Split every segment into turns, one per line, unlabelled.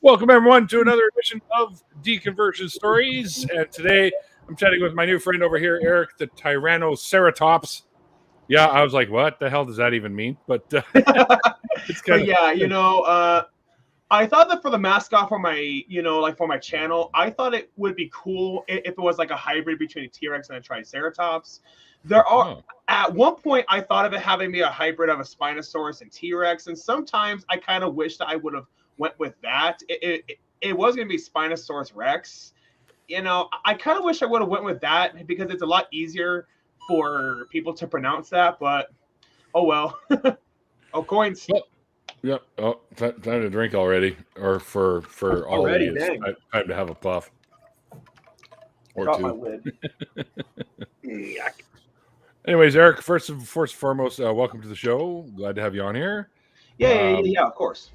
Welcome, everyone, to another edition of Deconversion Stories. And today I'm chatting with my new friend over here, Eric, the Tyrannoceratops. Yeah, I was like, what the hell does that even mean? But
it's kind of... yeah, I thought that for the mascot for my, for my channel, I thought it would be cool if it was like a hybrid between a T-Rex and a Triceratops. At one point, I thought of it having be a hybrid of a Spinosaurus and T-Rex, and sometimes I kind of wish that I would have went with that. It was going to be Spinosaurus Rex. I kind of wish I would have went with that because it's a lot easier for people to pronounce that, but oh well. Oh, coins.
Yep. Oh, time to drink already, or for all already, of you, it's time to have a puff or
Drop
two.
My lid.
Anyways, Eric, first and foremost, welcome to the show. Glad to have you on here.
Yeah, of course.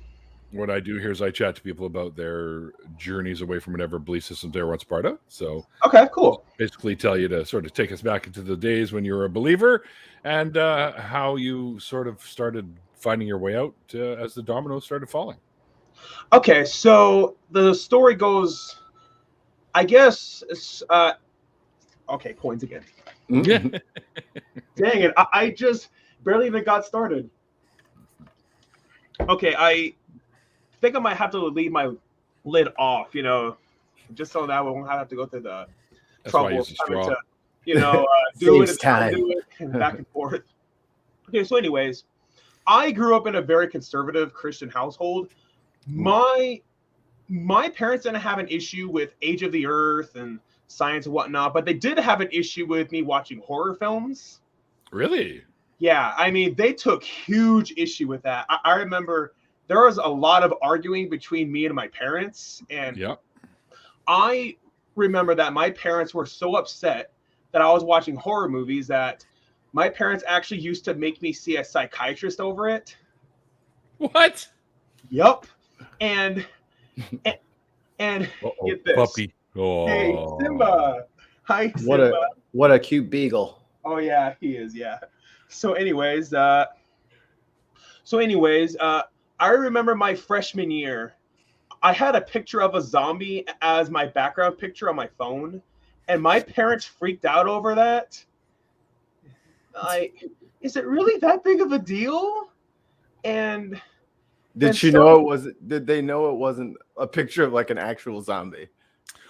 What I do here is I chat to people about their journeys away from whatever belief systems they were once part of. So,
okay, cool.
Basically, tell you to sort of take us back into the days when you were a believer and how you sort of started finding your way out as the dominoes started falling.
Okay, so the story goes, I guess, okay, coins again. Dang it, I just barely even got started. Okay, I think I might have to leave my lid off, just so that we won't have to go through the trouble of having to, do it and back and forth. Okay, so anyways, I grew up in a very conservative Christian household. My parents didn't have an issue with Age of the Earth and science and whatnot, but they did have an issue with me watching horror films.
Really?
Yeah, I mean, they took huge issue with that. I remember there was a lot of arguing between me and my parents, and I remember that my parents were so upset that I was watching horror movies that my parents actually used to make me see a psychiatrist over it.
What?
Yup. And get this.
Puppy.
Oh. Hey, Simba. Hi,
Simba. What a cute beagle.
Oh yeah, he is. Yeah. So anyways, I remember my freshman year, I had a picture of a zombie as my background picture on my phone, and my parents freaked out over that. Is it really that big of a deal? And
did they know it wasn't a picture of like an actual zombie?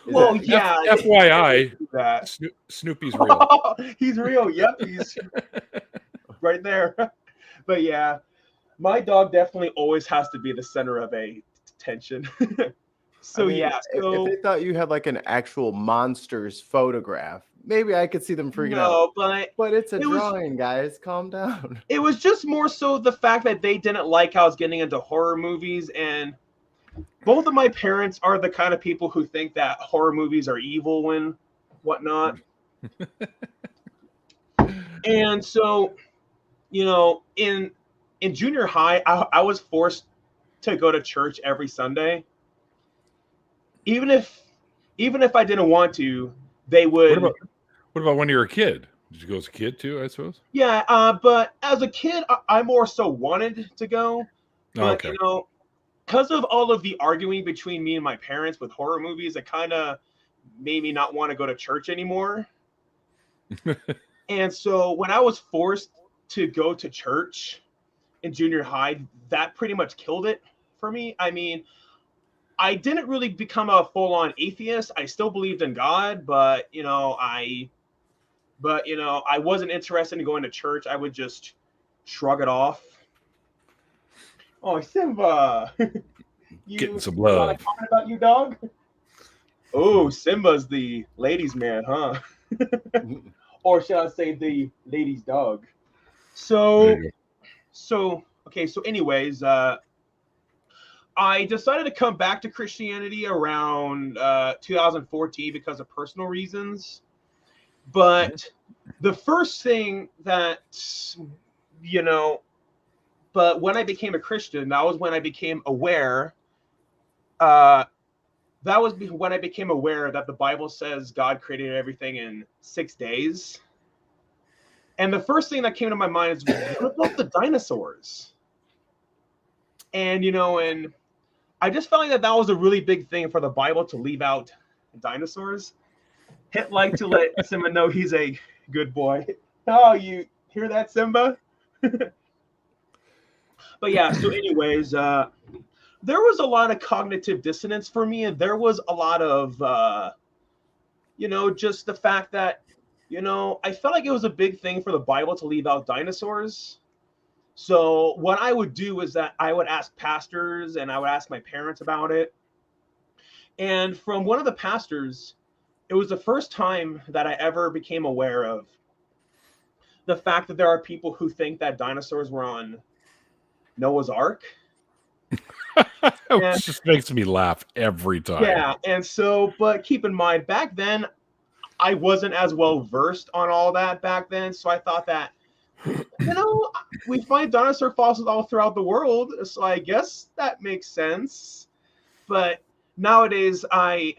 Well, yeah.
FYI, Snoopy's real.
He's real. Yep, he's right there. But yeah, my dog definitely always has to be the center of attention. So if
they thought you had like an actual monster's photograph, maybe I could see them freaking out. But it's a drawing, guys. Calm down.
It was just more so the fact that they didn't like how I was getting into horror movies, and both of my parents are the kind of people who think that horror movies are evil and whatnot. And so, in junior high, I was forced to go to church every Sunday. Even if I didn't want to, they would.
What about when you were a kid? Did you go as a kid too, I suppose?
Yeah, but as a kid, I more so wanted to go. But, because of all of the arguing between me and my parents with horror movies, it kind of made me not want to go to church anymore. And so when I was forced to go to church in junior high, that pretty much killed it for me. I mean, I didn't really become a full-on atheist. I still believed in God, but I wasn't interested in going to church. I would just shrug it off. Oh, Simba.
Getting some love.
Comment about you, dog? Oh, Simba's the ladies' man, huh? Or should I say the ladies' dog? So anyways, I decided to come back to Christianity around 2014 because of personal reasons. But the first thing that, but when I became a Christian, that was when I became aware. That was when I became aware that the Bible says God created everything in 6 days. And the first thing that came to my mind is, what about the dinosaurs? And, I just felt like that was a really big thing for the Bible to leave out dinosaurs. Hit like to let Simba know he's a good boy. Oh, you hear that, Simba? But yeah, so anyways, there was a lot of cognitive dissonance for me, and there was a lot of, just the fact that, I felt like it was a big thing for the Bible to leave out dinosaurs. So what I would do is that I would ask pastors and I would ask my parents about it. And from one of the pastors, it was the first time that I ever became aware of the fact that there are people who think that dinosaurs were on Noah's Ark.
It just makes me laugh every time.
Yeah, and so, but keep in mind, back then, I wasn't as well versed on all that back then, so I thought that, we find dinosaur fossils all throughout the world, so I guess that makes sense. But nowadays I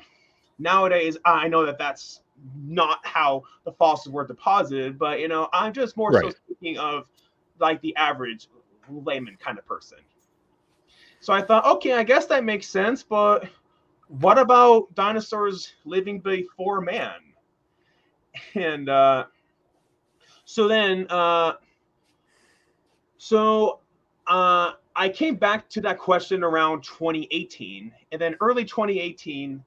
know that that's not how the fossils were deposited, but I'm just more so speaking of like the average layman kind of person. So I thought, okay, I guess that makes sense, but what about dinosaurs living before man? And so then I came back to that question around 2018, and then early 2018,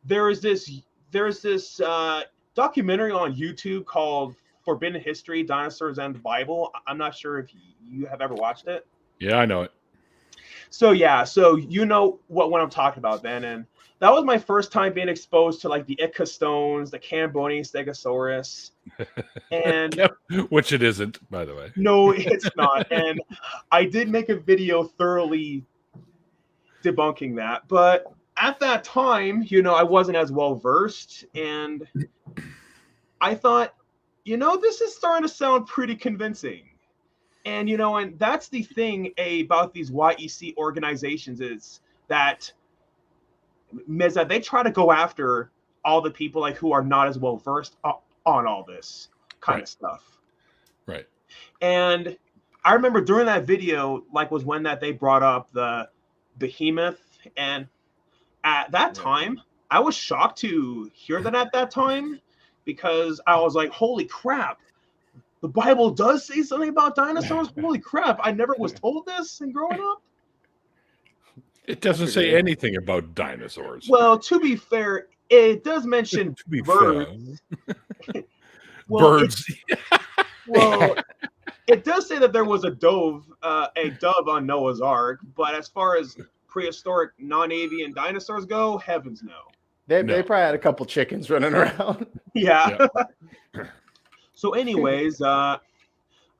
there's this documentary on YouTube called Forbidden History: Dinosaurs and the Bible. I'm not sure if you have ever watched it.
Yeah, I know it.
So yeah, so what I'm talking about then, and that was my first time being exposed to like the Ica stones, the Cambodian Stegosaurus, and
which it isn't, by the way.
No, it's not. And I did make a video thoroughly debunking that, but at that time, I wasn't as well versed, and I thought, this is starting to sound pretty convincing. And and that's the thing about these YEC organizations is that they try to go after all the people like who are not as well versed on all this kind of stuff.
Right.
And I remember during that video, like, was when that they brought up the behemoth, and at that time, I was shocked to hear that at that time, because I was like, holy crap, the Bible does say something about dinosaurs? Holy crap, I never was told this in growing up.
It doesn't say anything about dinosaurs.
Well, to be fair, it does mention birds.
Birds.
It does say that there was a dove on Noah's Ark, but as far as prehistoric non-avian dinosaurs go, heavens no.
They probably had a couple chickens running around.
Yeah. So anyways, I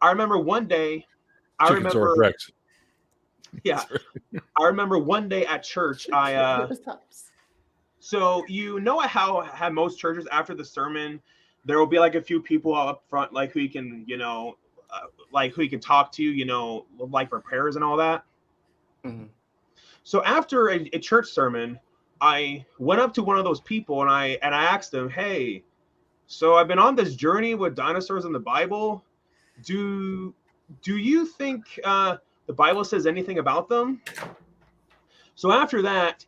remember one day, Yeah. I remember one day at church, so how most churches after the sermon, there will be like a few people up front, like who you can, who you can talk to, like for prayers and all that.
Mm-hmm.
So after a church sermon, I went up to one of those people and I asked them, hey, so I've been on this journey with dinosaurs in the Bible. Do you think the Bible says anything about them? So after that,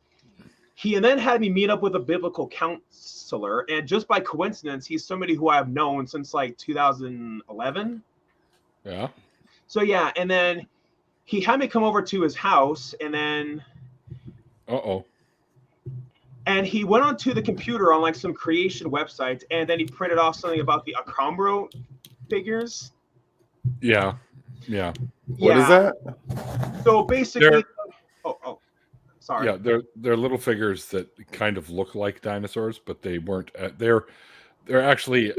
he then had me meet up with a biblical counselor, and just by coincidence, he's somebody who I've known since like 2011.
Yeah.
So yeah, and then he had me come over to his house, and then and he went onto the computer on like some creation websites, and then he printed off something about the Acrombro figures.
Yeah.
What is that?
So basically, sorry.
Yeah, they're little figures that kind of look like dinosaurs, but they weren't. They're actually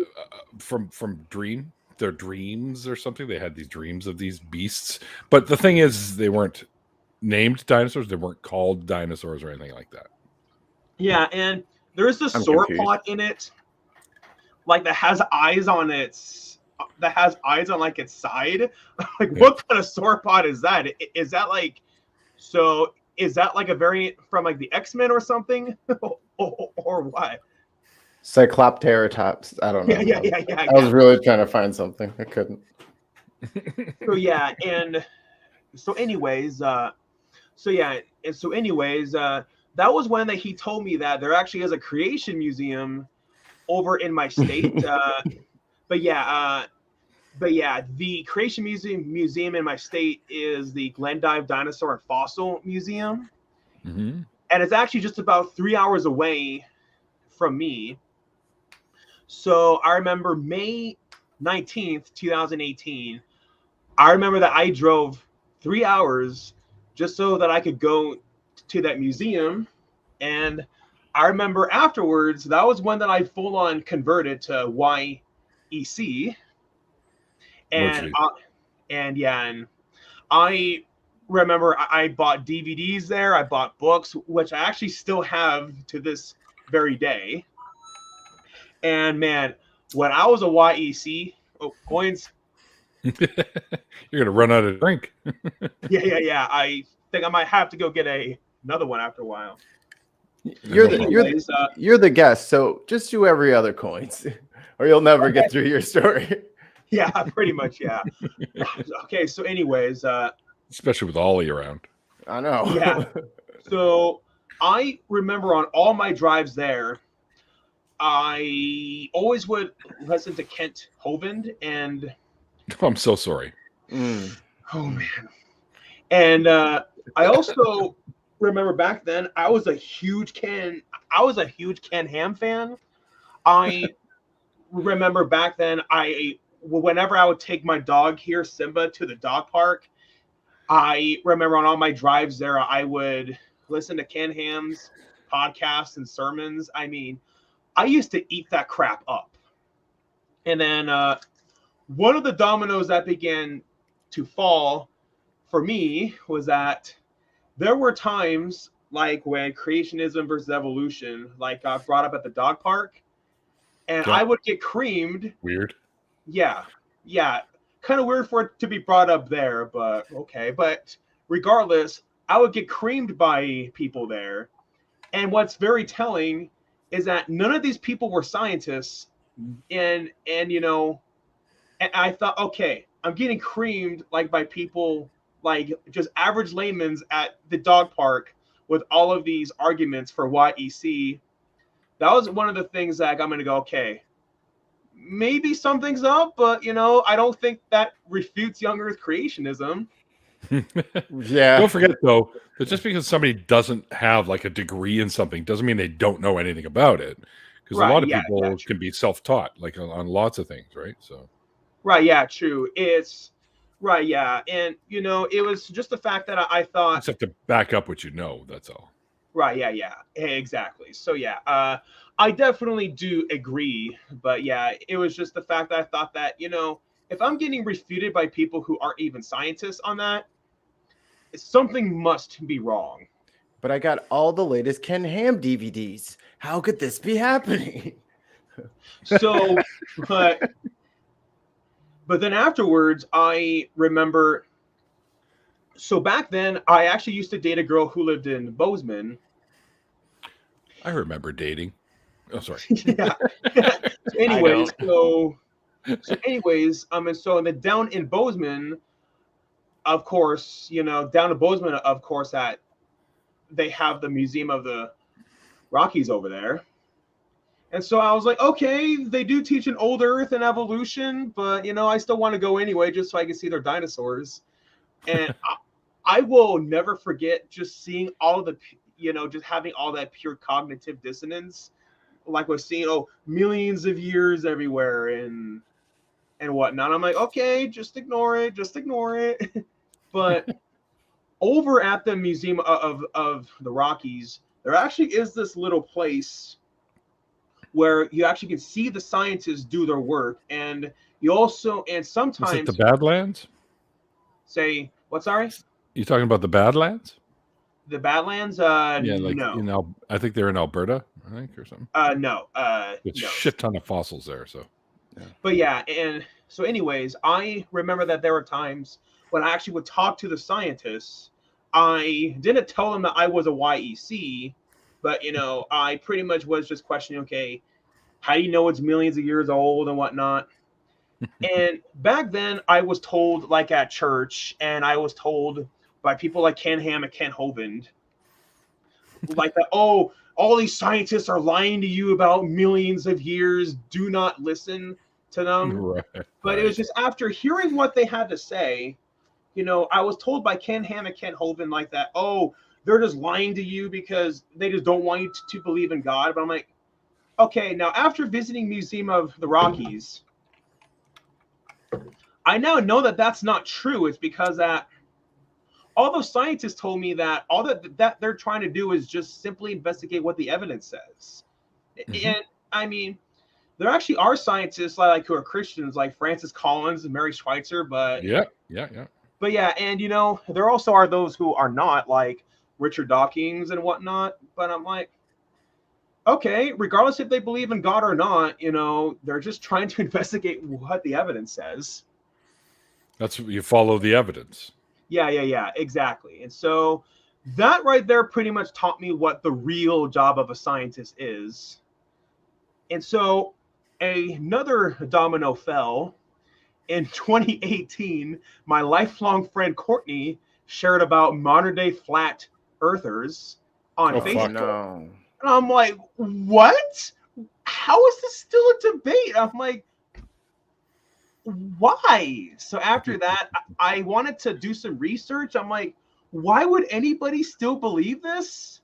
from dream. They're dreams or something. They had these dreams of these beasts, but the thing is, they weren't named dinosaurs. They weren't called dinosaurs or anything like that.
Yeah, and there's this sauropod in it, like that has eyes on its like its side. Like, what kind of sauropod is that? Is that like a variant from like the X-Men or something? or what?
Cyclopteratops. I don't know.
Yeah.
I was really trying to find something. I couldn't.
So yeah, and so anyways, So yeah, and so anyways, that was when he told me that there actually is a creation museum over in my state. But yeah, the creation museum in my state is the Glendive Dinosaur and Fossil Museum, and it's actually just about 3 hours away from me. So I remember May 19th, 2018. I remember that I drove 3 hours just so that I could go to that museum. And I remember afterwards, that was when that I full on converted to YEC. And I remember I bought DVDs there. I bought books, which I actually still have to this very day. And man, when I was a YEC, coins.
You're gonna run out of drink.
Yeah. I think I might have to go get another one after a while.
You're the guest, so just do every other coins, or you'll never get through your story.
Yeah, pretty much. Yeah. Okay. So, anyways,
especially with Ollie around.
I know.
Yeah. So I remember on all my drives there, I always would listen to Kent Hovind, and
I'm so sorry.
Oh man. And I also remember back then I was a huge Ken Ham fan. I remember back then whenever I would take my dog here, Simba, to the dog park, I remember on all my drives there, I would listen to Ken Ham's podcasts and sermons. I mean, I used to eat that crap up. And then one of the dominoes that began to fall for me was that there were times like when creationism versus evolution, like got brought up at the dog park, and I would get creamed.
Weird.
Yeah. Kind of weird for it to be brought up there, but okay. But regardless, I would get creamed by people there. And what's very telling is that none of these people were scientists. And I thought, okay, I'm getting creamed like by people like just average laymen's at the dog park with all of these arguments for YEC. That was one of the things that I'm going to go, okay, maybe something's up, but I don't think that refutes young Earth creationism.
Yeah.
Don't forget though that just because somebody doesn't have like a degree in something doesn't mean they don't know anything about it. Because a lot of people can be self-taught, like on lots of things, right? So.
Right. Yeah. True. It's right. Yeah. And it was just the fact that I thought.
You just have to back up what you know. That's all.
Right. Yeah. Exactly. So yeah. I definitely do agree, but yeah, it was just the fact that I thought that if I'm getting refuted by people who aren't even scientists on that, something must be wrong.
But I got all the latest Ken Ham DVDs. How could this be happening?
So, but then afterwards, I remember. So back then, I actually used to date a girl who lived in Bozeman.
I remember dating. Oh, sorry.
Yeah. So anyways, and so down in Bozeman, of course, down in Bozeman, of course, that they have the Museum of the Rockies over there. And so I was like, okay, they do teach an old Earth and evolution, but I still want to go anyway, just so I can see their dinosaurs. And I will never forget just seeing all of the, just having all that pure cognitive dissonance, like we're seeing, millions of years everywhere and whatnot. I'm like, okay, just ignore it. But over at the Museum of the Rockies, there actually is this little place where you actually can see the scientists do their work, and you also, and sometimes
is it the Badlands?
Say what? Sorry,
you talking about the Badlands?
The Badlands?
Yeah, like
no.
I think they're in Alberta, I think, or something.
No.
It's a shit ton of fossils there. So,
yeah. But yeah, and so anyways, I remember that there were times when I actually would talk to the scientists. I didn't tell them that I was a YEC, but I pretty much was just questioning, okay, how do you know it's millions of years old and whatnot? And back then I was told, like at church, and I was told by people like Ken Ham and Ken Hovind. Like that, oh, all these scientists are lying to you about millions of years. Do not listen to them.
Right,
but it was just after hearing what they had to say, you know, I was told by Ken Ham and Ken Hovind like that, oh, they're just lying to you because they just don't want you to believe in God. But I'm like, okay, now after visiting Museum of the Rockies, I now know that that's not true. It's because that all those scientists told me that all that they're trying to do is just simply investigate what the evidence says. And I mean, there actually are scientists like who are Christians, like Francis Collins and Mary Schweitzer, but
yeah.
But yeah, and you know, there also are those who are not, like Richard Dawkins and whatnot. But I'm like, okay, regardless if they believe in God or not, you know, they're just trying to investigate what the evidence says.
That's what you follow the evidence.
Yeah, exactly. And so that right there pretty much taught me what the real job of a scientist is. And so another domino fell. In 2018, my lifelong friend Courtney shared about modern day flat earthers on Facebook.
No.
And I'm like, what? How is this still a debate? I'm like, why? So after that, I wanted to do some research. I'm like, why would anybody still believe this?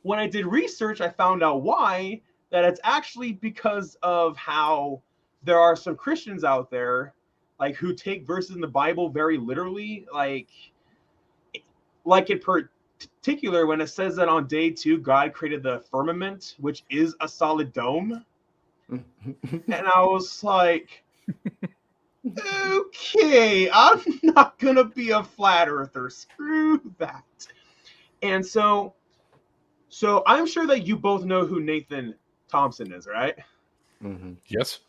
When I did research, I found out why. That it's actually because of how there are some Christians out there, like who take verses in the Bible very literally, like in particular when it says that on day 2 God created the firmament, which is a solid dome. And I was like, okay, I'm not gonna be a flat earther. Screw that. And so I'm sure that you both know who Nathan Thompson is, right?
Yes.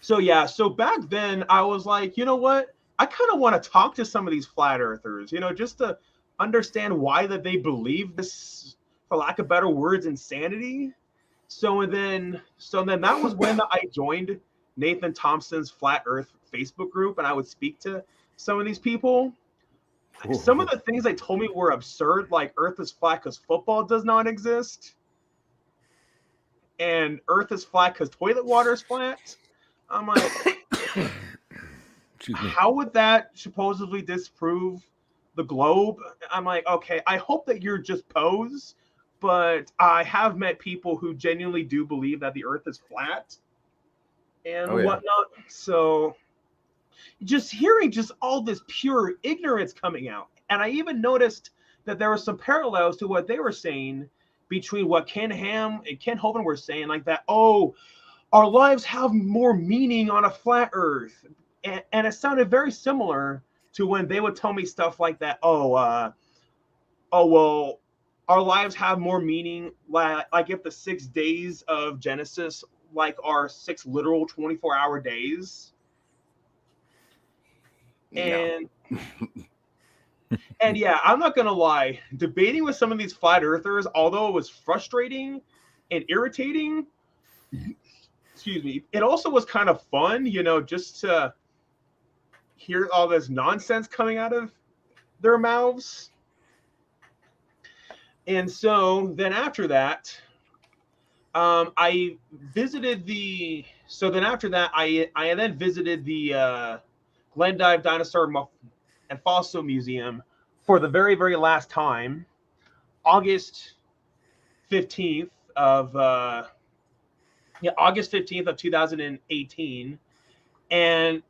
So yeah, so back then I was like, you know what? I kind of want to talk to some of these flat earthers, you know, just to understand why that they believe this, for lack of better words, insanity. So then that was when I joined Nathan Thompson's Flat Earth Facebook group, and I would speak to some of these people. Some of the things they told me were absurd, like Earth is flat because football does not exist, and Earth is flat because toilet water is flat. I'm like, how would that supposedly disprove the globe? I'm like, okay, I hope that you're just pose, but I have met people who genuinely do believe that the Earth is flat and whatnot. So just hearing just all this pure ignorance coming out. And I even noticed that there were some parallels to what they were saying between what Ken Ham and Ken Hovind were saying, like that, oh, our lives have more meaning on a flat earth. And it sounded very similar to when they would tell me stuff like that. Oh, well, our lives have more meaning. Like if the 6 days of Genesis, like are 6 literal 24-hour days. And and yeah, I'm not gonna lie, debating with some of these flat earthers, although it was frustrating and irritating, excuse me, it also was kind of fun, you know, just to hear all this nonsense coming out of their mouths. And so then after that, I visited the Glendive Dinosaur and Fossil Museum for the very, very last time, August 15th of 2018. And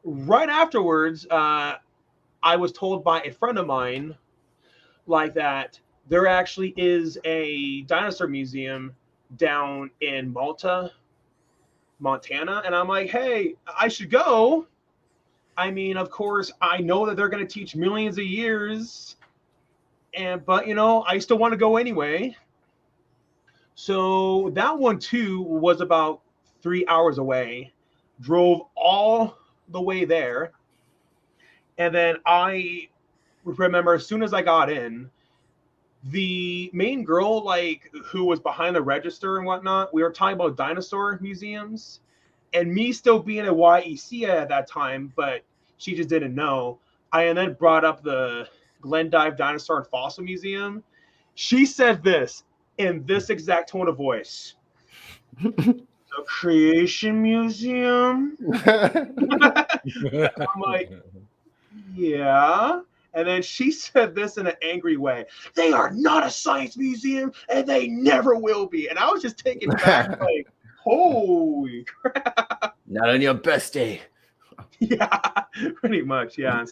right afterwards, I was told by a friend of mine like that there actually is a dinosaur museum down in Malta, Montana. And I'm like, hey, I should go. I mean, of course, I know that they're going to teach millions of years, but you know, I still want to go anyway. So that one too was about 3 hours away. Drove all the way there, and then I remember as soon as I got in, the main girl, like who was behind the register and whatnot, we were talking about dinosaur museums, and me still being a YEC at that time, but she just didn't know. I then brought up the Glendive Dinosaur and Fossil Museum. She said this in this exact tone of voice. The Creation Museum? I'm like, yeah. And then she said this in an angry way. They are not a science museum, and they never will be. And I was just taken back, like, holy crap.
Not on your best day.
Yeah, pretty much, yeah.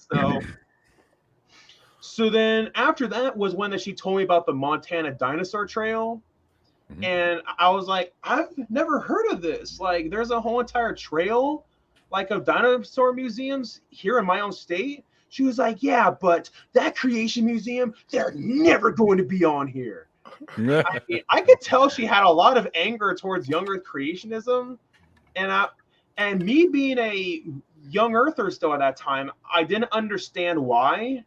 So then after that was when she told me about the Montana Dinosaur Trail. Mm-hmm. And I was like, I've never heard of this. Like, there's a whole entire trail, like, of dinosaur museums here in my own state. She was like, yeah, but that Creation Museum, they're never going to be on here. I mean, I could tell she had a lot of anger towards young Earth creationism. And me being a young Earther still at that time, I didn't understand why.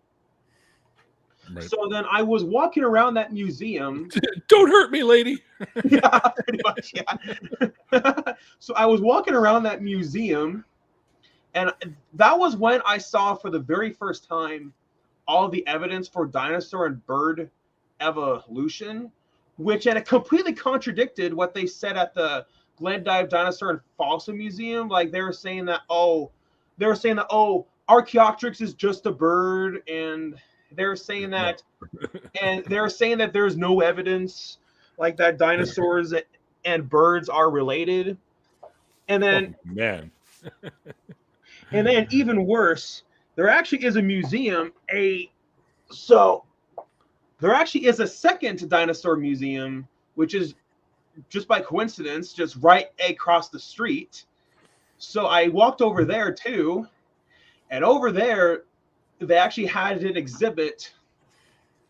Right. So then I was walking around that museum.
Don't hurt me, lady.
Yeah, pretty much, yeah. So I was walking around that museum, and that was when I saw for the very first time all the evidence for dinosaur and bird evolution, which had completely contradicted what they said at the Glendive Dinosaur and Fossil Museum. Like, they were saying that, Archaeopteryx is just a bird, and they're saying that, and they're saying that there's no evidence like that dinosaurs and birds are related. And then, and then even worse, there actually is a museum. There actually is a second dinosaur museum, which is just by coincidence, just right across the street. So I walked over there too, and over there, they actually had an exhibit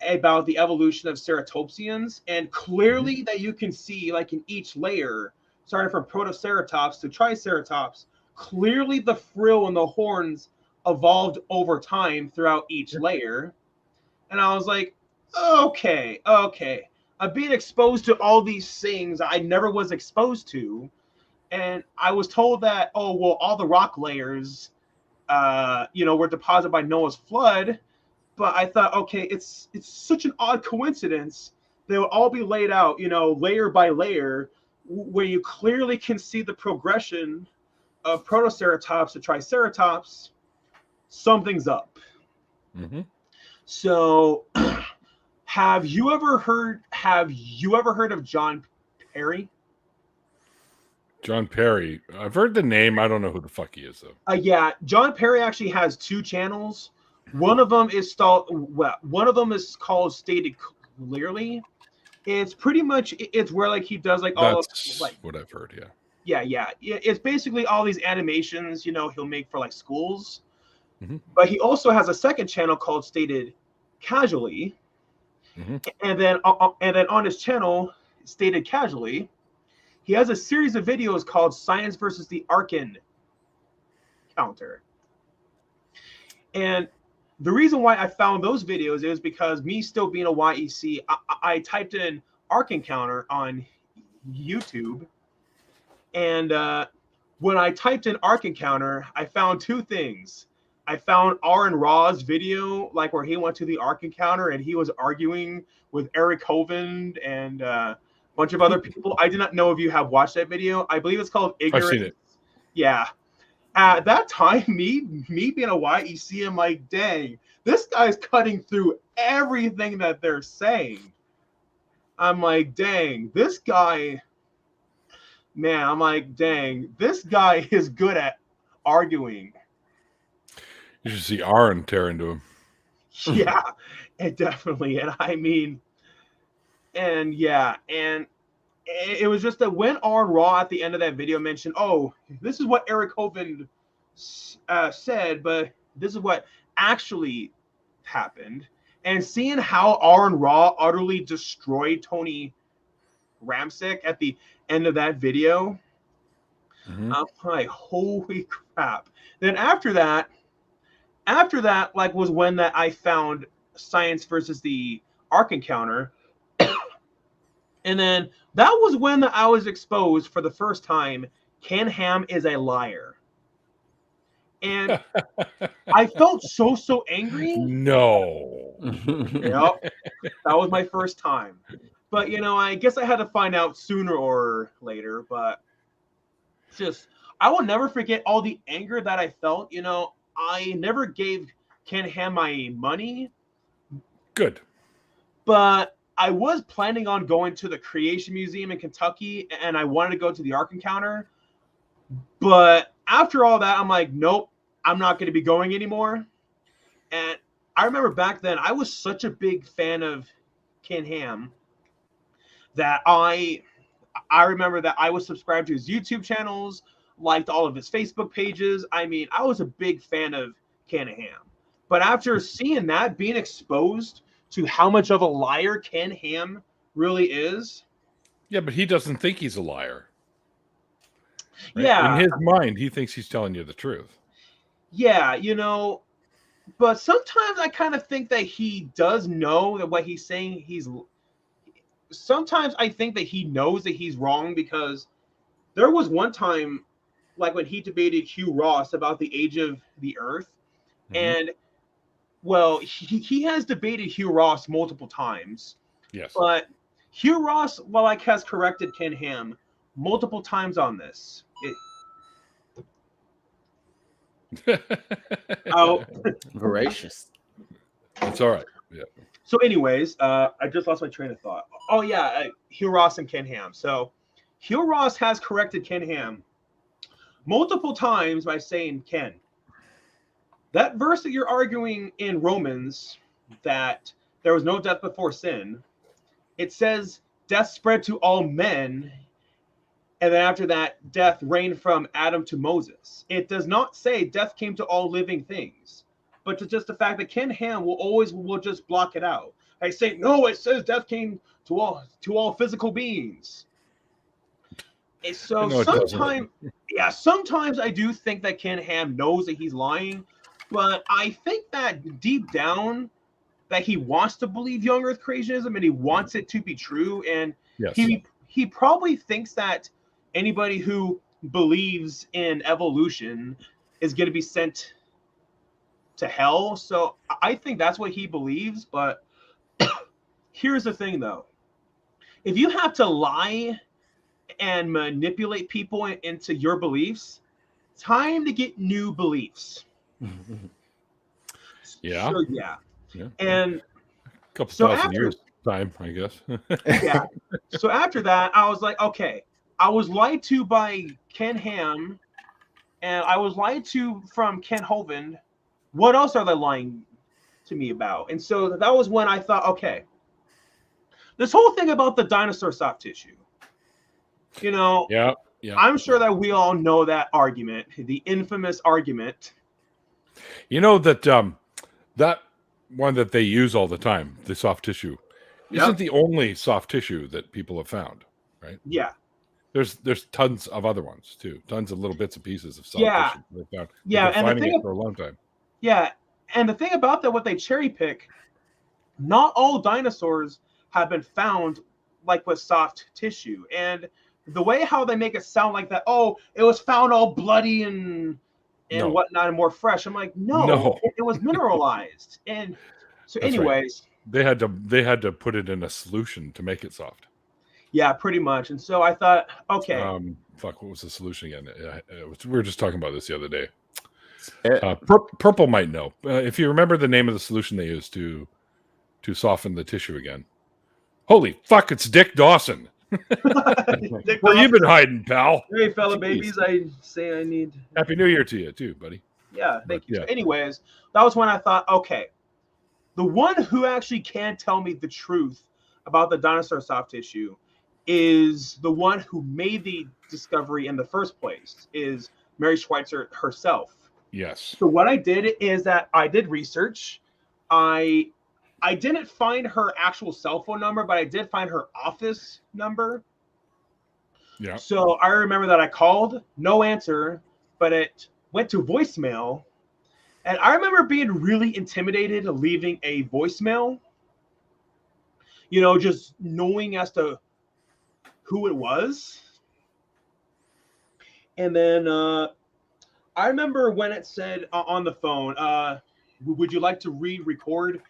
about the evolution of ceratopsians, and clearly that you can see, like, in each layer, starting from Protoceratops to Triceratops, clearly the frill and the horns evolved over time throughout each layer. And I was like, okay. I'm being exposed to all these things I never was exposed to. And I was told that, all the rock layers were deposited by Noah's flood, but I thought, okay, it's such an odd coincidence. They will all be laid out, layer by layer, where you clearly can see the progression of Protoceratops to Triceratops. Something's up. Mm-hmm. So, have you ever heard of John Perry?
John Perry. I've heard the name. I don't know who the fuck he is, though.
Yeah, John Perry actually has two channels. One of them is called Stated Clearly. It's pretty much where, like, he does, like, all
That's
of, like,
what I've heard.
Yeah. It's basically all these animations, he'll make for, like, schools. Mm-hmm. But he also has a second channel called Stated Casually. Mm-hmm. And then on his channel, Stated Casually, he has a series of videos called Science versus the Arkan Counter. And the reason why I found those videos is because me still being a YEC, I typed in Arkan Counter on YouTube. And when I typed in Arkan Counter, I found two things. I found Aaron Raw's video, like, where he went to the Arkan Counter and he was arguing with Eric Hovind and bunch of other people. I do not know if you have watched that video. I believe it's called Ignorance.
I've seen it.
Yeah. At that time, me being a YEC, I'm like, dang, this guy's cutting through everything that they're saying. I'm like, dang, this guy, man, I'm like, dang, this guy is good at arguing.
You should see Aaron tear into him.
Yeah, it definitely. And I mean, and yeah, and it was just that when Aaron Raw at the end of that video mentioned, this is what Eric Hovind said, but this is what actually happened. And seeing how Aaron Raw utterly destroyed Tony Ramsick at the end of that video, mm-hmm. I'm like, holy crap. Then after that, like, was when that I found Science versus the Arkan Counter. And then that was when I was exposed for the first time, Ken Ham is a liar. And I felt so angry.
No.
Yep. That was my first time. But, I guess I had to find out sooner or later. But I will never forget all the anger that I felt. I never gave Ken Ham my money.
Good.
But I was planning on going to the Creation Museum in Kentucky, and I wanted to go to the Ark Encounter. But after all that, I'm like, nope, I'm not going to be going anymore. And I remember back then, I was such a big fan of Ken Ham that I remember that I was subscribed to his YouTube channels, liked all of his Facebook pages. I mean, I was a big fan of Ken Ham. But after seeing that, being exposed to how much of a liar Ken Ham really is.
Yeah, but he doesn't think he's a liar. Right?
Yeah.
In his mind, he thinks he's telling you the truth.
Yeah, but sometimes I kind of think that he does know that what he's saying, sometimes I think that he knows that he's wrong, because there was one time, like when he debated Hugh Ross about the age of the earth. And well, he has debated Hugh Ross multiple times.
Yes.
But Hugh Ross, has corrected Ken Ham multiple times on this.
Voracious.
That's all right. Yeah.
So anyways, I just lost my train of thought. Oh yeah, Hugh Ross and Ken Ham. So Hugh Ross has corrected Ken Ham multiple times by saying, Ken, that verse that you're arguing in Romans, that there was no death before sin, it says death spread to all men, and then after that, death reigned from Adam to Moses. It does not say death came to all living things, but to just the fact that Ken Ham will just block it out. I say, no, it says death came to all physical beings. And so sometimes I do think that Ken Ham knows that he's lying, but I think that deep down that he wants to believe young Earth creationism, and he wants it to be true, and
yes.
he probably thinks that anybody who believes in evolution is going to be sent to hell. So I think that's what he believes. But here's the thing, though. If you have to lie and manipulate people into your beliefs, time to get new beliefs.
Yeah.
So, yeah. And
a couple thousand years time, I guess.
Yeah. So after that, I was like, okay, I was lied to by Ken Ham, and I was lied to from Ken Hovind. What else are they lying to me about? And so that was when I thought, okay, this whole thing about the dinosaur soft tissue,
Yeah.
I'm sure that we all know that argument, the infamous argument.
That that one that they use all the time, the soft tissue, isn't the only soft tissue that people have found, right?
Yeah.
There's tons of other ones too, tons of little bits and pieces of soft tissue they found.
Yeah,
and finding it for a long time.
Yeah, and the thing about that, what they cherry pick, not all dinosaurs have been found like with soft tissue, and the way how they make it sound like that, oh, it was found all bloody and whatnot and more fresh. I'm like, no. It was mineralized, and so that's anyways,
right. They had to put it in a solution to make it soft.
Yeah, pretty much. And so I thought, okay.
What was the solution again? We were just talking about this the other day. Purple might know. If you remember the name of the solution they used to soften the tissue again. Holy fuck, it's Dick Dawson. Where you been hiding, pal?
Hey, fella babies, I say I need...
Happy New Year to you, too, buddy.
Yeah, thank you. Yeah. So anyways, that was when I thought, okay, the one who actually can tell me the truth about the dinosaur soft tissue is the one who made the discovery in the first place, is Mary Schweitzer herself.
Yes.
So what I did is that I did research. I didn't find her actual cell phone number, but I did find her office number.
Yeah.
So I remember that I called, no answer, but it went to voicemail. And I remember being really intimidated leaving a voicemail, just knowing as to who it was. And then I remember when it said on the phone, would you like to re-record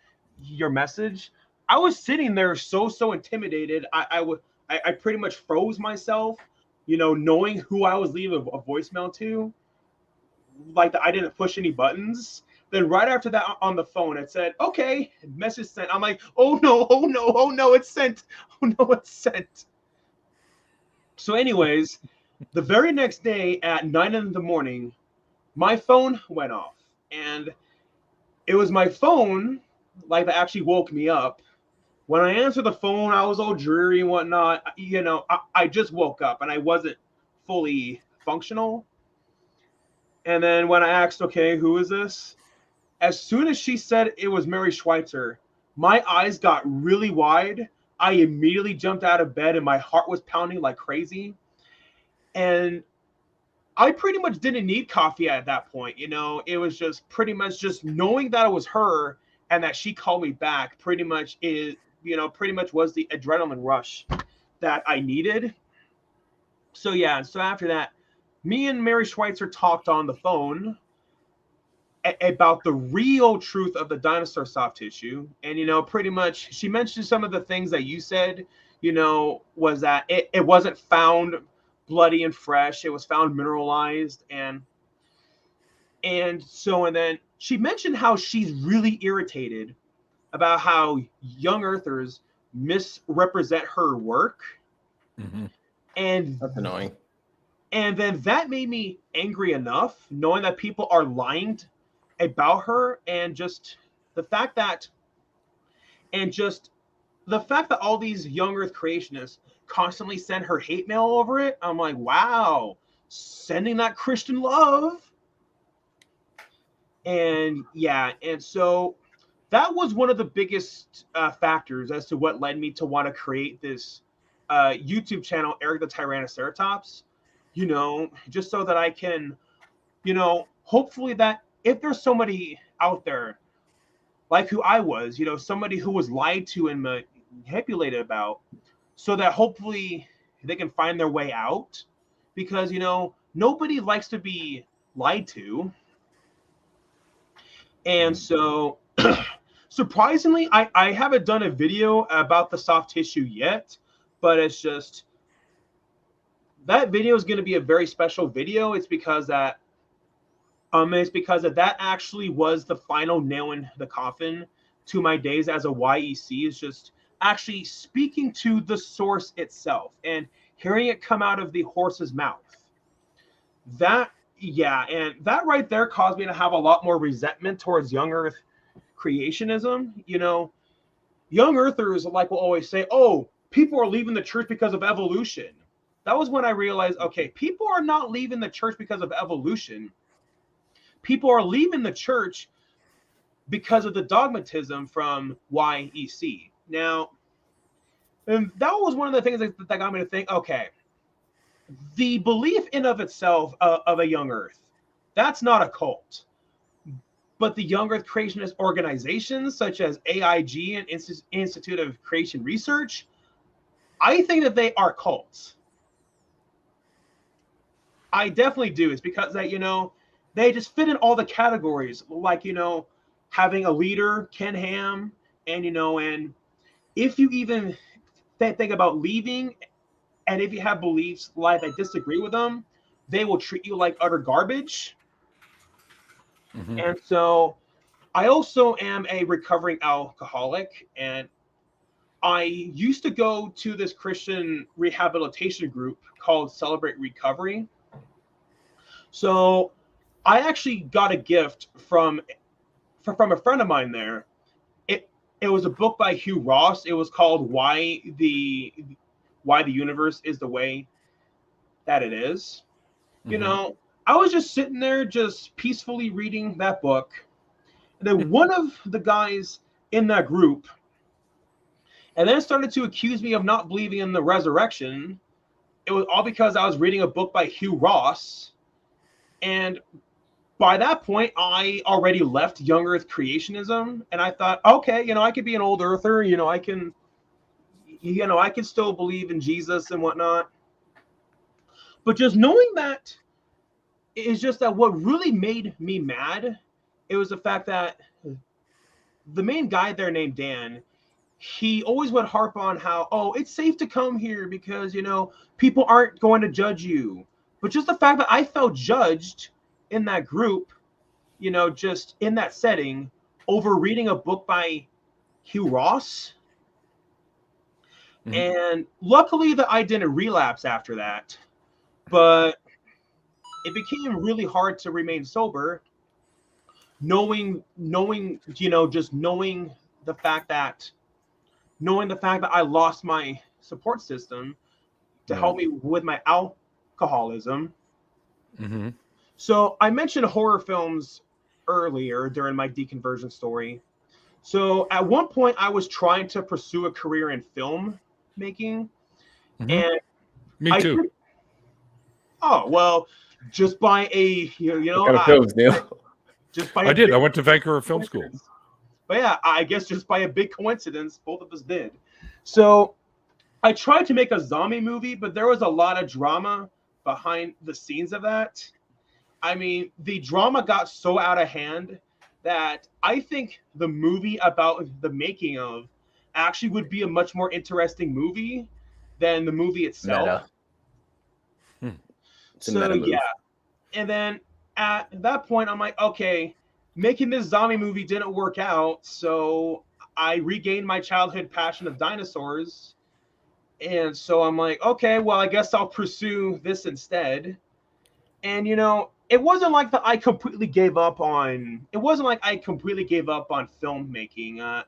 your message? I was sitting there so intimidated. I pretty much froze myself, knowing who I was leaving a voicemail to. Like that, I didn't push any buttons. Then right after that on the phone, it said, "Okay, message sent." I'm like, "Oh no, oh no, oh no, it's sent. Oh no, it's sent." So, anyways, the very next day at 9 in the morning, my phone went off, and it was my phone like that actually woke me up. When I answered the phone, I was all dreary and whatnot. I just woke up and I wasn't fully functional. And then when I asked, "Okay, who is this?" As soon as she said it was Mary Schweitzer, my eyes got really wide. I immediately jumped out of bed and my heart was pounding like crazy. And I pretty much didn't need coffee at that point. It was just pretty much just knowing that it was her and that she called me back pretty much was the adrenaline rush that I needed. So yeah, so after that, me and Mary Schweitzer talked on the phone about the real truth of the dinosaur soft tissue. And, pretty much she mentioned some of the things that you said, was that it wasn't found bloody and fresh. It was found mineralized. And then she mentioned how she's really irritated about how young earthers misrepresent her work.
Mm-hmm.
And
that's annoying.
And then that made me angry enough, knowing that people are lying about her, and just the fact that all these young earth creationists constantly send her hate mail over it. I'm like, wow, sending that Christian love. And yeah, and so that was one of the biggest factors as to what led me to want to create this YouTube channel, Eric the Tyrannoceratops, just so that I can, hopefully that if there's somebody out there like who I was, somebody who was lied to and manipulated about, so that hopefully they can find their way out, because, nobody likes to be lied to. And so surprisingly, I haven't done a video about the soft tissue yet, but it's just that video is going to be a very special video. It's because that actually was the final nail in the coffin to my days as a YEC, is just actually speaking to the source itself and hearing it come out of the horse's mouth. And that right there caused me to have a lot more resentment towards young earth creationism. Young earthers will always say, "Oh, people are leaving the church because of evolution." That was when I realized, okay, people are not leaving the church because of evolution. People are leaving the church because of the dogmatism from YEC. Now, and that was one of the things that got me to think, okay, the belief in of itself of a young earth, that's not a cult. But the young earth creationist organizations such as AIG and Institute of Creation Research, I think that they are cults. I definitely do. It's because that, they just fit in all the categories, like, having a leader, Ken Ham, and, and if you even think about leaving, and if you have beliefs that disagree with them, they will treat you like utter garbage. Mm-hmm. And so I also am a recovering alcoholic, and I used to go to this Christian rehabilitation group called Celebrate Recovery. So I actually got a gift from a friend of mine there. It was a book by Hugh Ross. It was called Why the Universe is the Way That It Is. Mm-hmm. I was just sitting there just peacefully reading that book. And then one of the guys in that group and then started to accuse me of not believing in the resurrection. It was all because I was reading a book by Hugh Ross. And by that point, I already left young earth creationism, and I thought, okay, I could be an old earther, I can still believe in Jesus and whatnot. But just knowing that it's just that what really made me mad, it was the fact that the main guy there named Dan, he always would harp on how, oh, it's safe to come here because, you know, people aren't going to judge you. But just the fact that I felt judged in that group, you know, just in that setting, over reading a book by Hugh Ross. Mm-hmm. And luckily that I didn't relapse after that. But it became really hard to remain sober, knowing, you know, just knowing the fact that I lost my support system to help me with my alcoholism.
Mm-hmm.
So I mentioned horror films earlier during my deconversion story. So at one point I was trying to pursue a career in film making.
Mm-hmm.
And
me too.
Oh, well, just by a, you know,
what kind of films, Neil?
Just by
I did. I went to Vancouver Film School.
But yeah, I guess just by a big coincidence, both of us did. So I tried to make a zombie movie, but there was a lot of drama behind the scenes of that. I mean, the drama got so out of hand that I think the movie about the making of actually would be a much more interesting movie than the movie itself. So yeah. And then at that point, I'm like, okay, making this zombie movie didn't work out. So I regained my childhood passion of dinosaurs. And so I'm like, okay, well, I guess I'll pursue this instead. And, you know, it wasn't like that I completely gave up on filmmaking.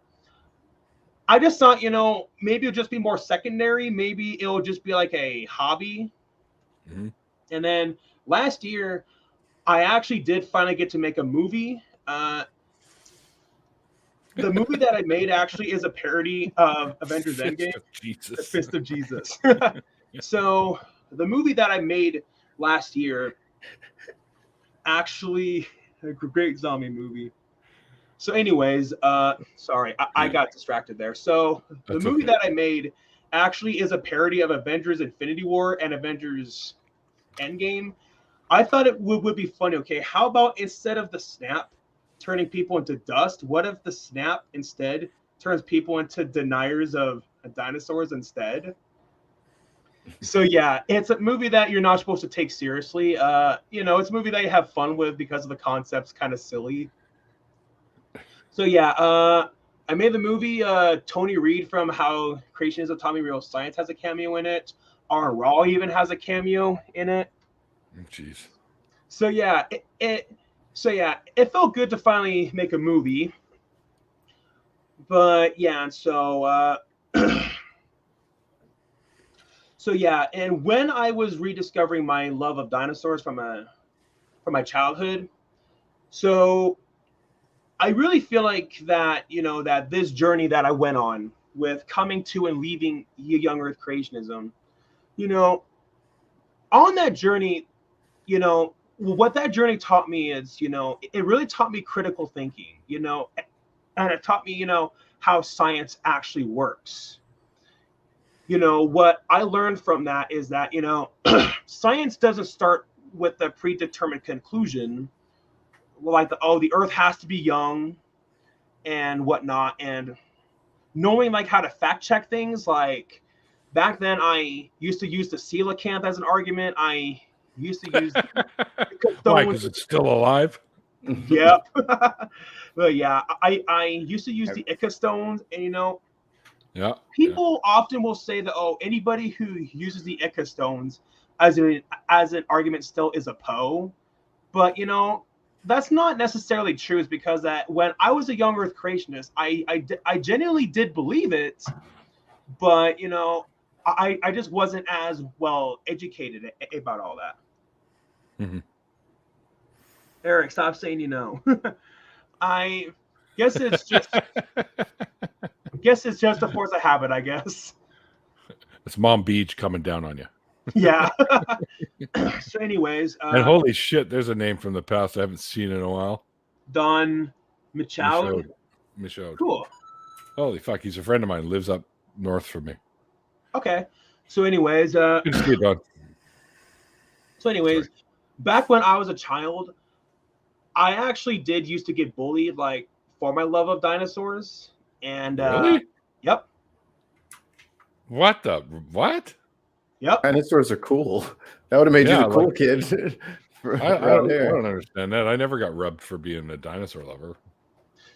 I just thought, you know, maybe it'll just be more secondary. Maybe it'll just be like a hobby.
Mm-hmm.
And then last year, I actually did finally get to make a movie. The movie that I made actually is a parody of Avengers Endgame. The Fist of Jesus. So the movie that I made last year, actually a great zombie movie. So anyways, sorry, I got distracted there. So the movie that I made actually is a parody of Avengers Infinity War and Avengers Endgame. I thought it would be funny. Okay, how about instead of the snap turning people into dust, what if the snap instead turns people into deniers of dinosaurs instead? So yeah, it's a movie that you're not supposed to take seriously. You know, it's a movie that you have fun with because of the concept's kind of silly. So yeah, I made the movie. Tony Reed from How Creation is a Tommy Real Science has a cameo in it. Aaron Raw even has a cameo in it.
Jeez.
So yeah, it felt good to finally make a movie. But yeah, and so so yeah, and when I was rediscovering my love of dinosaurs from my childhood, so I really feel like that, you know, that this journey that I went on with coming to and leaving young Earth creationism, you know, on that journey, you know, what that journey taught me is, you know, it really taught me critical thinking, you know, and it taught me, you know, how science actually works. You know, what I learned from that is that, you know, science doesn't start with a predetermined conclusion, like the Earth has to be young and whatnot. And knowing like how to fact check things, like back then I used to use the coelacanth as an argument. I used to use
why? Because it's still alive.
Yep. But yeah, I used to use the Ica stones, and you know, people often will say that, oh, anybody who uses the Ica stones as an argument still is a Poe. But you know, that's not necessarily true. Is because that when I was a young Earth creationist, I genuinely did believe it, but you know, I just wasn't as well educated about all that.
Mm-hmm.
Eric, stop saying you know. I guess it's just a force of habit, I guess.
It's Mom Beach coming down on you.
Yeah. So anyways.
And holy shit, there's a name from the past I haven't seen in a while.
Don Michaud. Cool.
Holy fuck, he's a friend of mine, lives up north from me.
Okay. So anyways.
Good to see you, Don.
So anyways, back when I was a child, I actually did used to get bullied like for my love of dinosaurs. And
Really?
Yep.
What?
Yep.
Dinosaurs are cool. That would have made you the cool kid.
I don't understand that. I never got rubbed for being a dinosaur lover.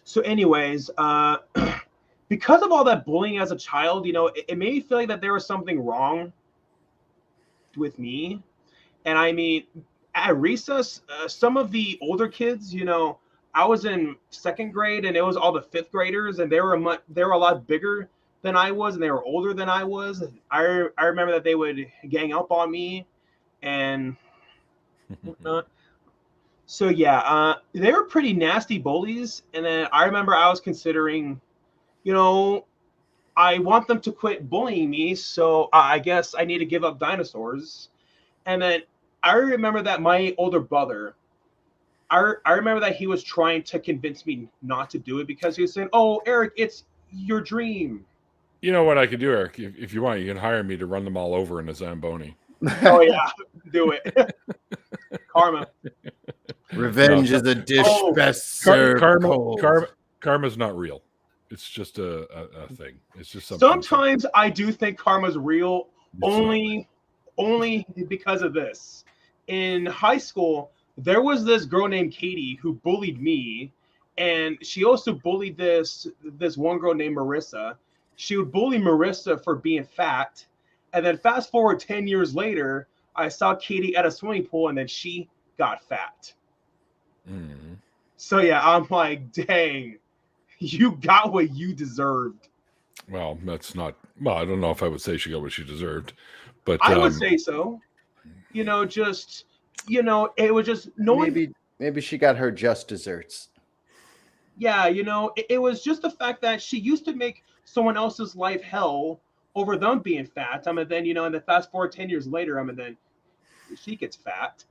So anyways, because of all that bullying as a child, it made me feel like that there was something wrong with me. And I mean, at recess, some of the older kids, I was in second grade, and it was all the fifth graders, and they were a lot bigger than I was, and they were older than I was. I remember that they would gang up on me and whatnot. So yeah, they were pretty nasty bullies. And then I remember I was considering, I want them to quit bullying me, so I guess I need to give up dinosaurs. And then I remember that my older brother, I remember that he was trying to convince me not to do it because he was saying, "Oh, Eric, it's your dream."
You know what I could do, Eric? If you want, you can hire me to run them all over in a Zamboni.
Oh yeah, do it. Karma.
Revenge is a dish best served cold.
Karma's not real. It's just a thing. It's just something.
Sometimes I do think karma's real, only because of this. In high school, there was this girl named Katie who bullied me, and she also bullied this one girl named Marissa. She would bully Marissa for being fat, and then fast forward 10 years later, I saw Katie at a swimming pool, and then she got fat.
Mm-hmm.
So yeah, I'm like, dang, you got what you deserved.
Well, that's not. Well, I don't know if I would say she got what she deserved, but
I would say so. It was just
maybe she got her just desserts.
Yeah, it was just the fact that she used to make someone else's life hell over them being fat. I mean, then and then fast forward 10 years later, then she gets fat.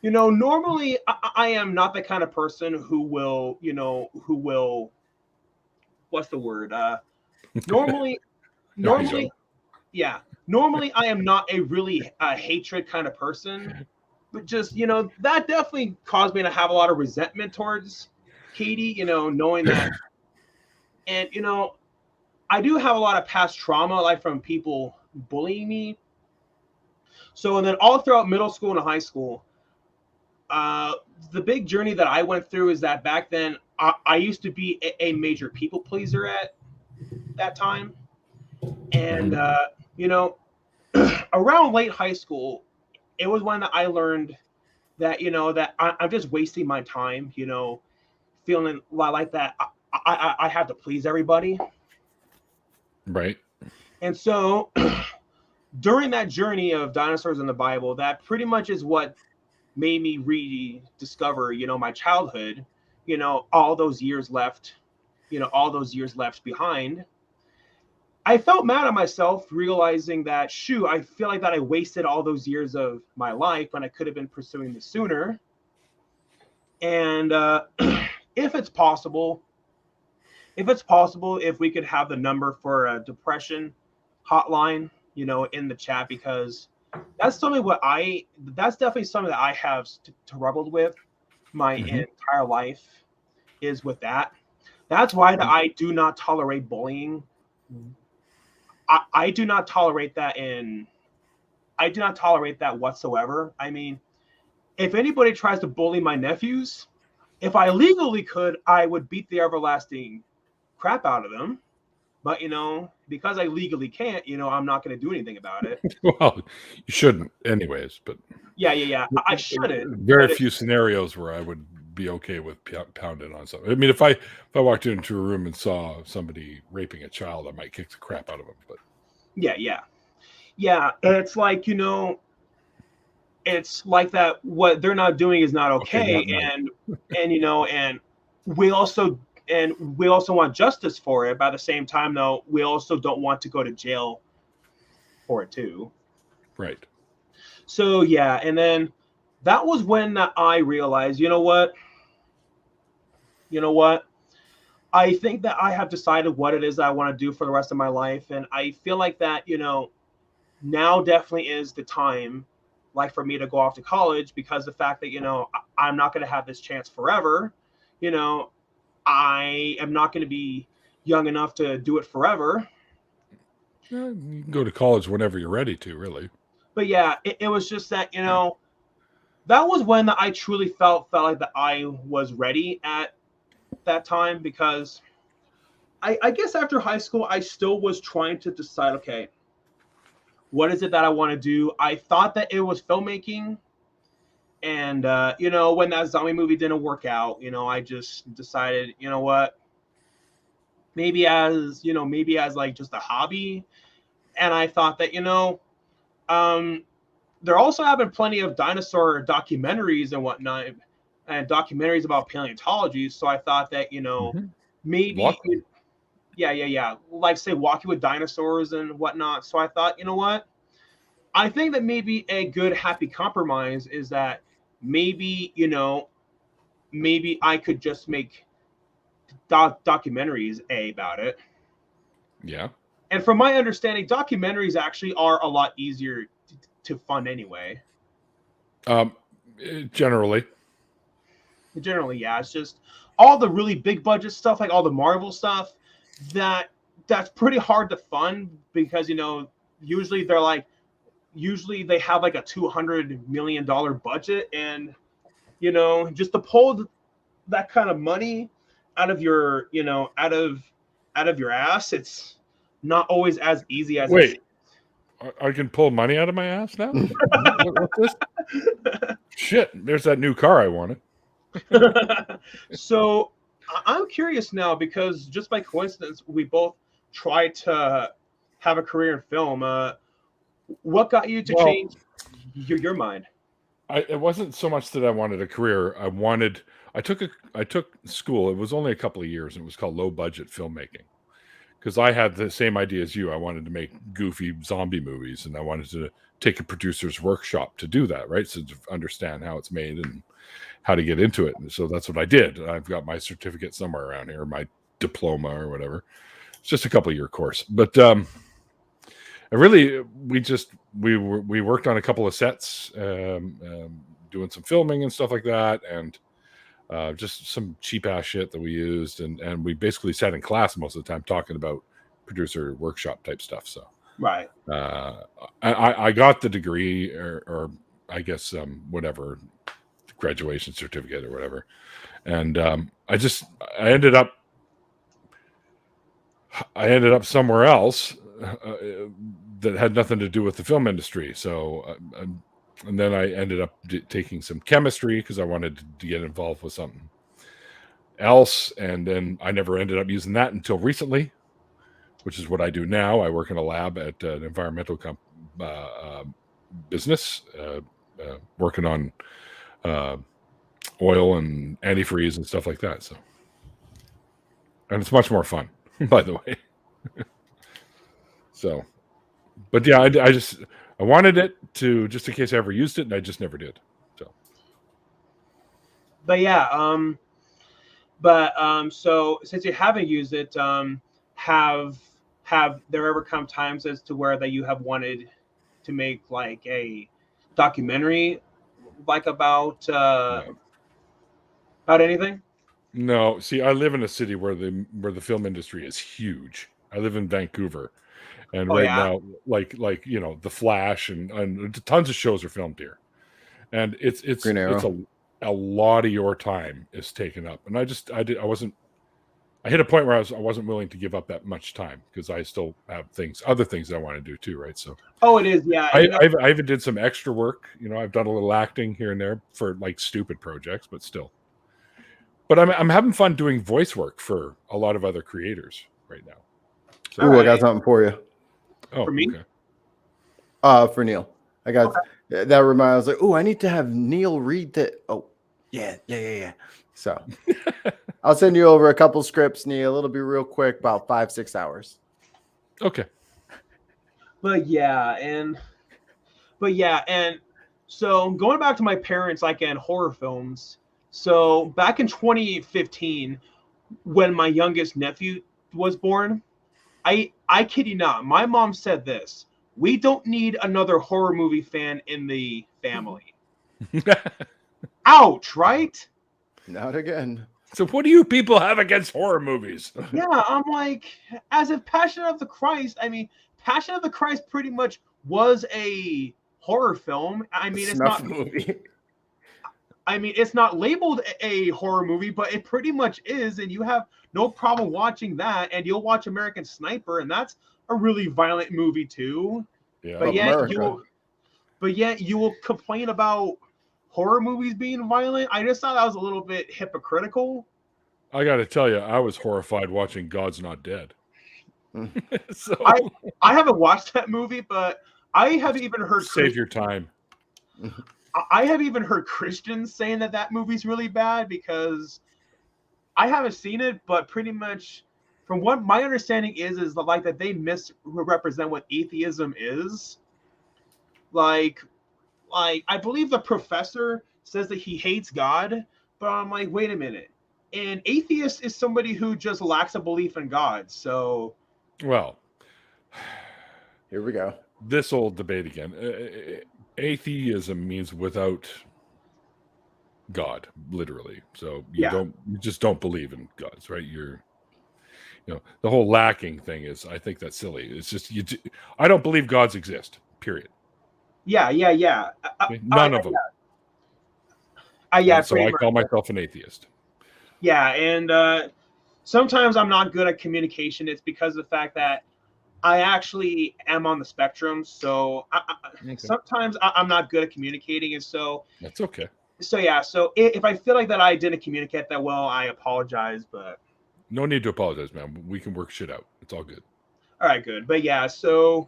Normally I am not the kind of person who will, what's the word? Normally, yeah. Normally I am not a really hatred kind of person, but just, that definitely caused me to have a lot of resentment towards Katie, knowing that. And, I do have a lot of past trauma, like from people bullying me. So, and then all throughout middle school and high school, the big journey that I went through is that back then I used to be a major people pleaser at that time. And, around late high school, it was when I learned that, that I'm just wasting my time, feeling like that I have to please everybody.
Right.
And so during that journey of dinosaurs in the Bible, that pretty much is what made me rediscover, my childhood, all those years left behind. I felt mad at myself, realizing that, I feel like that I wasted all those years of my life when I could have been pursuing this sooner. And if it's possible, if we could have the number for a depression hotline, in the chat, because that's definitely something that I have struggled with my entire life, is with that. That's why I do not tolerate bullying. I do not tolerate that whatsoever. I mean, if anybody tries to bully my nephews, if I legally could, I would beat the everlasting crap out of them. But, because I legally can't, I'm not going to do anything about it.
Well, you shouldn't anyways, but
yeah. I shouldn't.
Very few scenarios where I would be okay with pounding on something. I mean, if I walked into a room and saw somebody raping a child, I might kick the crap out of them. But yeah.
It's like, it's like that. What they're not doing is not okay. And we also want justice for it. By the same time, though, we also don't want to go to jail for it too.
Right.
So yeah, and then that was when I realized, you know what? I think that I have decided what it is that I want to do for the rest of my life. And I feel like that, now definitely is the time like for me to go off to college, because the fact that, you know, I'm not going to have this chance forever. You know, I am not going to be young enough to do it forever.
You can go to college whenever you're ready to, really.
But yeah, it was just that, you know, that was when I truly felt like that I was ready at that time, because I guess after high school, I still was trying to decide, okay, what is it that I want to do? I thought that it was filmmaking. And, you know, when that zombie movie didn't work out, you know, I just decided, you know what, maybe as like just a hobby. And I thought that, you know, there also have been plenty of dinosaur documentaries and whatnot, and documentaries about paleontology. So I thought that, you know, maybe, yeah, like say Walking with Dinosaurs and whatnot. So I thought, you know what, I think that maybe a good happy compromise is that maybe, you know, maybe I could just make documentaries about it.
Yeah. And
from my understanding, documentaries actually are a lot easier to fund anyway.
Generally,
yeah. It's just all the really big budget stuff, like all the Marvel stuff, that's pretty hard to fund, because, you know, usually they have like a $200 million budget, and, you know, just to pull that kind of money out of your, you know, out of your ass, it's not always as easy as
wait. I can pull money out of my ass now? What's this? Shit, there's that new car I wanted.
So I'm curious now, because just by coincidence, we both tried to have a career in film. What got you to change your mind?
It wasn't so much that I wanted a career. I took school. It was only a couple of years. And it was called low budget filmmaking, because I had the same idea as you. I wanted to make goofy zombie movies, and I wanted to take a producer's workshop to do that, right? So to understand how it's made and how to get into it. And so that's what I did. I've got my certificate somewhere around here, my diploma or whatever. It's just a couple of year course. But really, we worked on a couple of sets, doing some filming and stuff like that, and just some cheap ass shit that we used, and we basically sat in class most of the time talking about producer workshop type stuff. So
right,
I got the degree, or I guess whatever, graduation certificate or whatever, and I ended up somewhere else that had nothing to do with the film industry. So and then I ended up taking some chemistry, because I wanted to get involved with something else. And then I never ended up using that until recently, which is what I do now. I work in a lab at an environmental business, working on oil and antifreeze and stuff like that. So, and it's much more fun, by the way. So, but yeah, I wanted it to, just in case I ever used it, and I just never did. So,
but yeah, so since you haven't used it, have there ever come times as to where that you have wanted to make like a documentary, like about anything?
No, see, I live in a city where the film industry is huge. I live in Vancouver. And now, like you know, The Flash and tons of shows are filmed here, and it's a lot of your time is taken up. And I hit a point where I wasn't willing to give up that much time, because I still have other things I want to do too, right? So
it is, yeah.
I even did some extra work. You know, I've done a little acting here and there for like stupid projects, but still. But I'm having fun doing voice work for a lot of other creators right now.
So, I got something for you.
Oh, for me?
Okay. For Neil. I got that reminds. I was like, oh, I need to have Neil read that. Oh, yeah. So I'll send you over a couple scripts, Neil. It'll be real quick, about 5-6 hours.
Okay.
But yeah, and so going back to my parents, like in horror films. So back in 2015, when my youngest nephew was born, I kid you not, my mom said this: we don't need another horror movie fan in the family. Ouch, right?
Not again.
So what do you people have against horror movies?
Yeah, I'm like, as if Passion of the Christ, I mean, Passion of the Christ pretty much was a horror film. I mean, it's
Snuff
not
movie.
I mean, it's not labeled a horror movie, but it pretty much is, and you have no problem watching that, and you'll watch American Sniper, and that's a really violent movie too.
Yeah.
But yet you will complain about horror movies being violent. I just thought that was a little bit hypocritical.
I got to tell you, I was horrified watching God's Not Dead. So
I haven't watched that movie, but I have even heard
save your time.
I have even heard Christians saying that movie's really bad, because I haven't seen it, but pretty much from what my understanding is like that they misrepresent what atheism is. Like I believe the professor says that he hates God, but I'm like, wait a minute. An atheist is somebody who just lacks a belief in God. So,
well,
here we go.
This old debate again. Atheism means without God, literally. So you just don't believe in gods, right? The whole lacking thing is, I think that's silly. It's just I don't believe gods exist. Period.
Yeah.
None of them. So I call myself an atheist.
Yeah, and sometimes I'm not good at communication. It's because of the fact that I actually am on the spectrum. So sometimes I'm not good at communicating, and so
that's okay.
So yeah, so if I feel like that I didn't communicate that well, I apologize. But
no need to apologize, man. We can work shit out. It's all good.
All right, good. But yeah, so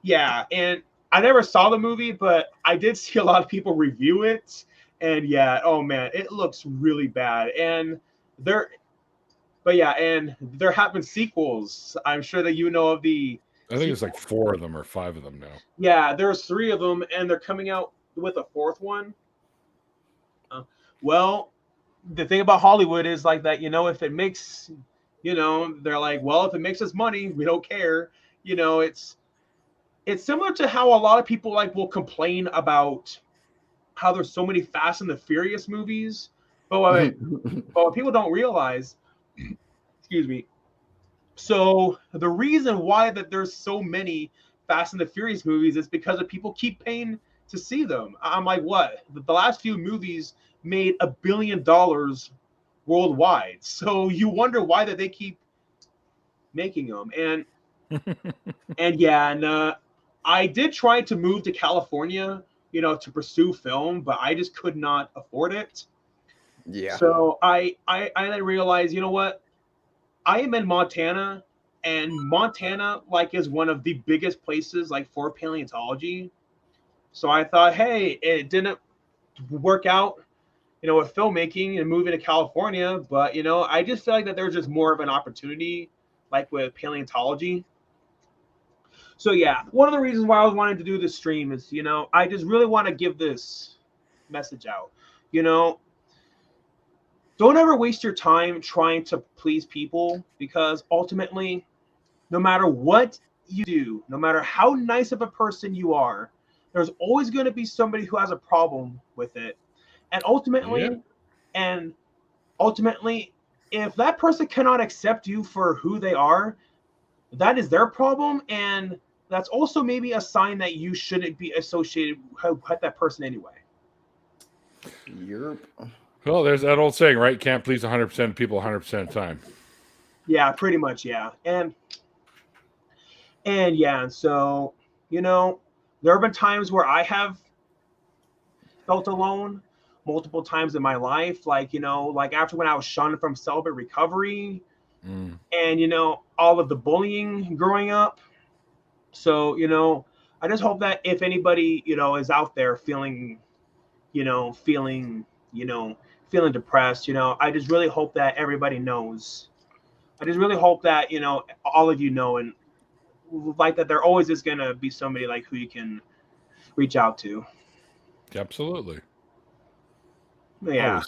yeah, and I never saw the movie, but I did see a lot of people review it, and yeah, oh man, it looks really bad. And there have been sequels. I'm sure that you know of the.
I think it's like 4 of them or 5 of them now.
Yeah, there's 3 of them, and they're coming out with a 4th one. Well, the thing about Hollywood is like that, if it makes, they're like, well, if it makes us money, we don't care. It's similar to how a lot of people will complain about how there's so many Fast and the Furious movies, but what people don't realize, excuse me. So the reason why that there's so many Fast and the Furious movies is because of people keep paying to see them. I'm like, what? The last few movies made $1 billion worldwide. So you wonder why that they keep making them. And I did try to move to California, to pursue film, but I just could not afford it.
Yeah.
So I then realized, you know what? I am in Montana, and Montana is one of the biggest places for paleontology. So I thought, hey, it didn't work out, with filmmaking and moving to California, but I just feel like that there's just more of an opportunity with paleontology. So yeah, one of the reasons why I was wanting to do this stream is, I just really want to give this message out. Don't ever waste your time trying to please people, because ultimately, no matter what you do, no matter how nice of a person you are, there's always going to be somebody who has a problem with it. And ultimately, if that person cannot accept you for who they are, that is their problem. And that's also maybe a sign that you shouldn't be associated with that person anyway.
Yep.
Well, there's that old saying, right? Can't please 100% of people 100% of the time.
Yeah, pretty much, yeah. And so, there have been times where I have felt alone multiple times in my life, after when I was shunned from celibate recovery, and all of the bullying growing up. So I just hope that if anybody is out there feeling depressed, I just really hope that everybody knows. I just really hope that all of you know, and that there always is gonna be somebody who you can reach out to.
Absolutely.
Yeah.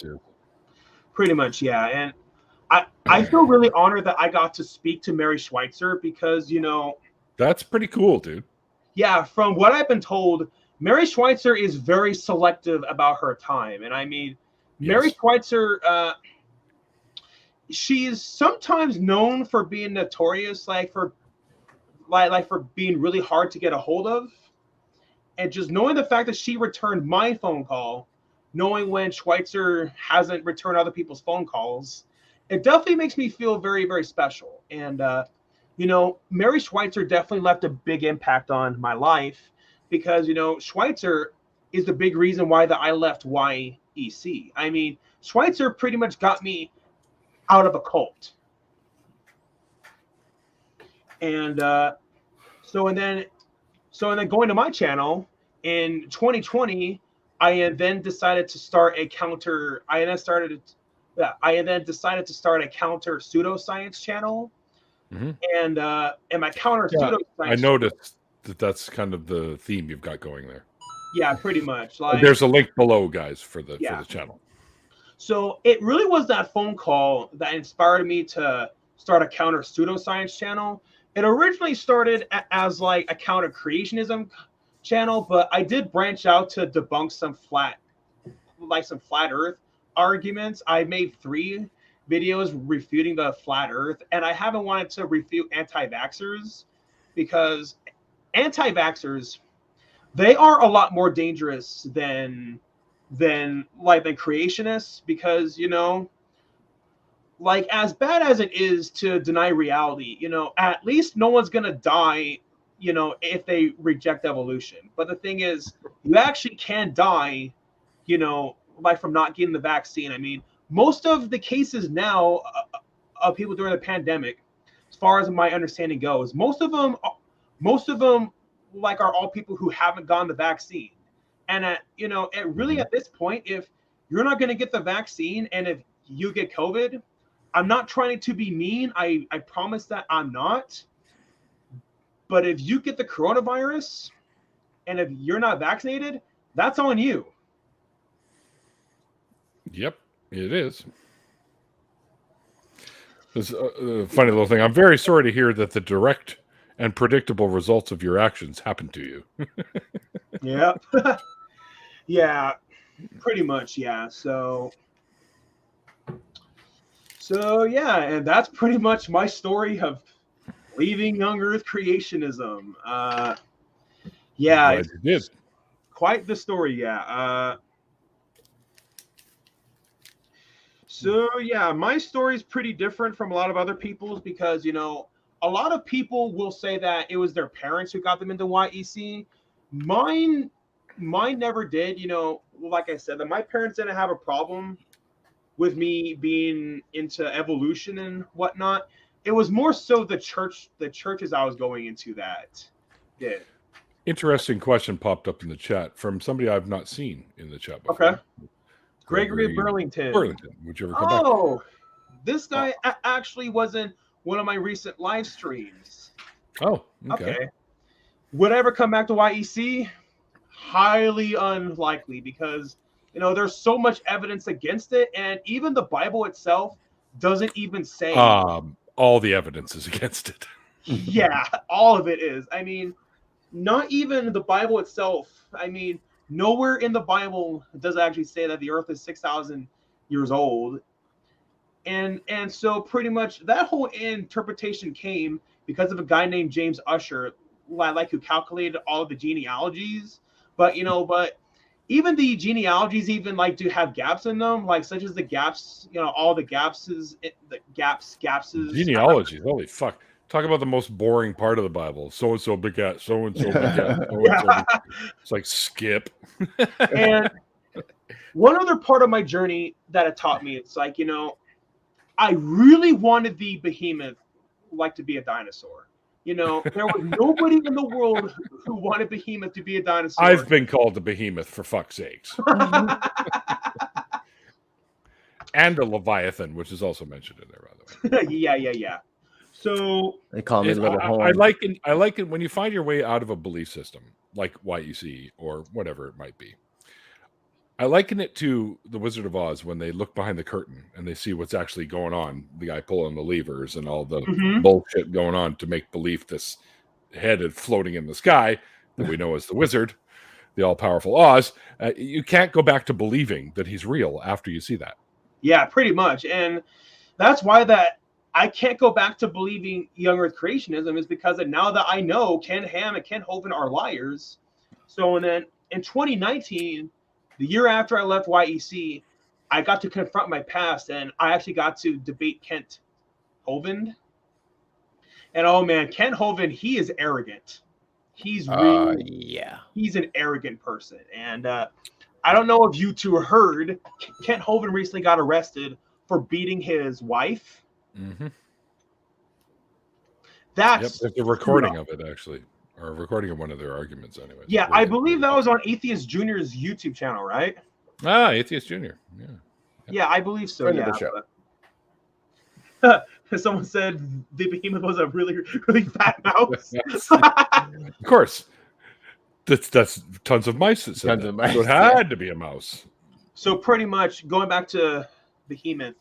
Pretty much, yeah. And I feel really honored that I got to speak to Mary Schweitzer, because
that's pretty cool, dude.
yeah, from what I've been told, Mary Schweitzer is very selective about her time. And I mean, Mary Schweitzer, she's sometimes known for being notorious, like for being really hard to get a hold of. And just knowing the fact that she returned my phone call, knowing when Schweitzer hasn't returned other people's phone calls, it definitely makes me feel very, very special. And, you know, Mary Schweitzer definitely left a big impact on my life because, you know, Schweitzer is the big reason why that I left YEC. I mean, Schweitzer pretty much got me out of a cult. And so then going to my channel in 2020, I then decided to start a counter. I then decided to start a counter pseudoscience channel.
Mm-hmm.
And my counter pseudoscience.
I noticed that's kind of the theme you've got going there.
Yeah, pretty much. Like,
there's a link below, guys, for the channel.
So it really was that phone call that inspired me to start a counter pseudoscience channel. It originally started as like a counter creationism channel, but I did branch out to debunk some flat Earth arguments. I made 3 videos refuting the flat Earth, and I haven't wanted to refute anti-vaxxers because anti-vaxxers, they are a lot more dangerous than creationists because, you know, like as bad as it is to deny reality, you know, at least no one's gonna die, you know, if they reject evolution. But the thing is, you actually can die, you know, like from not getting the vaccine. I mean, most of the cases now of people during the pandemic, as far as my understanding goes, most of them like are all people who haven't gotten the vaccine. And you know, really at this point, if you're not going to get the vaccine and if you get COVID, I'm not trying to be mean. I promise that I'm not. But if you get the coronavirus and if you're not vaccinated, that's on you.
Yep, it is. There's a funny little thing. I'm very sorry to hear that the direct and predictable results of your actions happened to you.
Yeah. Yeah, pretty much. Yeah. So yeah, and that's pretty much my story of leaving young Earth creationism. Yeah,
Glad you did.
Quite the story. Yeah. So yeah, my story is pretty different from a lot of other people's because, you know, a lot of people will say that it was their parents who got them into YEC. Mine never did. You know, like I said, that my parents didn't have a problem with me being into evolution and whatnot. It was more so the churches I was going into that did.
Interesting question popped up in the chat from somebody I've not seen in the chat before.
Okay. Gregory Burlington.
Would you ever come back?
Oh, this guy actually was in one of my recent live streams.
Oh, okay.
Would I ever come back to YEC? Highly unlikely because, you know, there's so much evidence against it, and even the Bible itself doesn't even say
all the evidence is against it.
Yeah, all of it is. I mean, not even the Bible itself. I mean, nowhere in the Bible does it actually say that the earth is 6,000 years old. And so pretty much that whole interpretation came because of a guy named James Usher, like who calculated all of the genealogies. But, you know, even the genealogies even like do have gaps in them, like such as the gaps, you know, all the gaps.
Genealogies, holy fuck. Talk about the most boring part of the Bible. So-and-so begat, so-and-so begat, so-and-so begat. It's like skip.
And one other part of my journey that it taught me, it's like, you know, I really wanted the behemoth like to be a dinosaur. You know, there was nobody in the world who wanted behemoth to be a dinosaur.
I've been called the behemoth, for fuck's sakes. And a leviathan, which is also mentioned in there, by the way.
Yeah. So
they call me Little Horn.
I like it when you find your way out of a belief system like YEC or whatever it might be. I liken it to the Wizard of Oz when they look behind the curtain and they see what's actually going on. The guy pulling the levers and all the bullshit going on to make believe this head is floating in the sky. that we know as the Wizard, the all-powerful Oz, you can't go back to believing that he's real after you see that.
Yeah, pretty much. And that's why that I can't go back to believing young Earth creationism, is because now that I know Ken Ham and Ken Hovind are liars. So and then in 2019, the year after I left YEC, I got to confront my past, and I actually got to debate Kent Hovind. And oh man, Ken Hovind, he is arrogant. He's really, he's an arrogant person. And I don't know if you two heard, Kent Hovind recently got arrested for beating his wife.
Mm-hmm.
That's
there's a recording of it, actually, or a recording of one of their arguments, anyway.
Yeah, I believe that was on Atheist Junior's YouTube channel, right?
Atheist Junior.
Yeah, I believe so.
Friend
yeah.
of the show.
Someone said the behemoth was a really, really fat mouse.
Of course. That's tons of mice that said
Tons
that.
of mice,
So it had to be a mouse.
So pretty much going back to behemoth,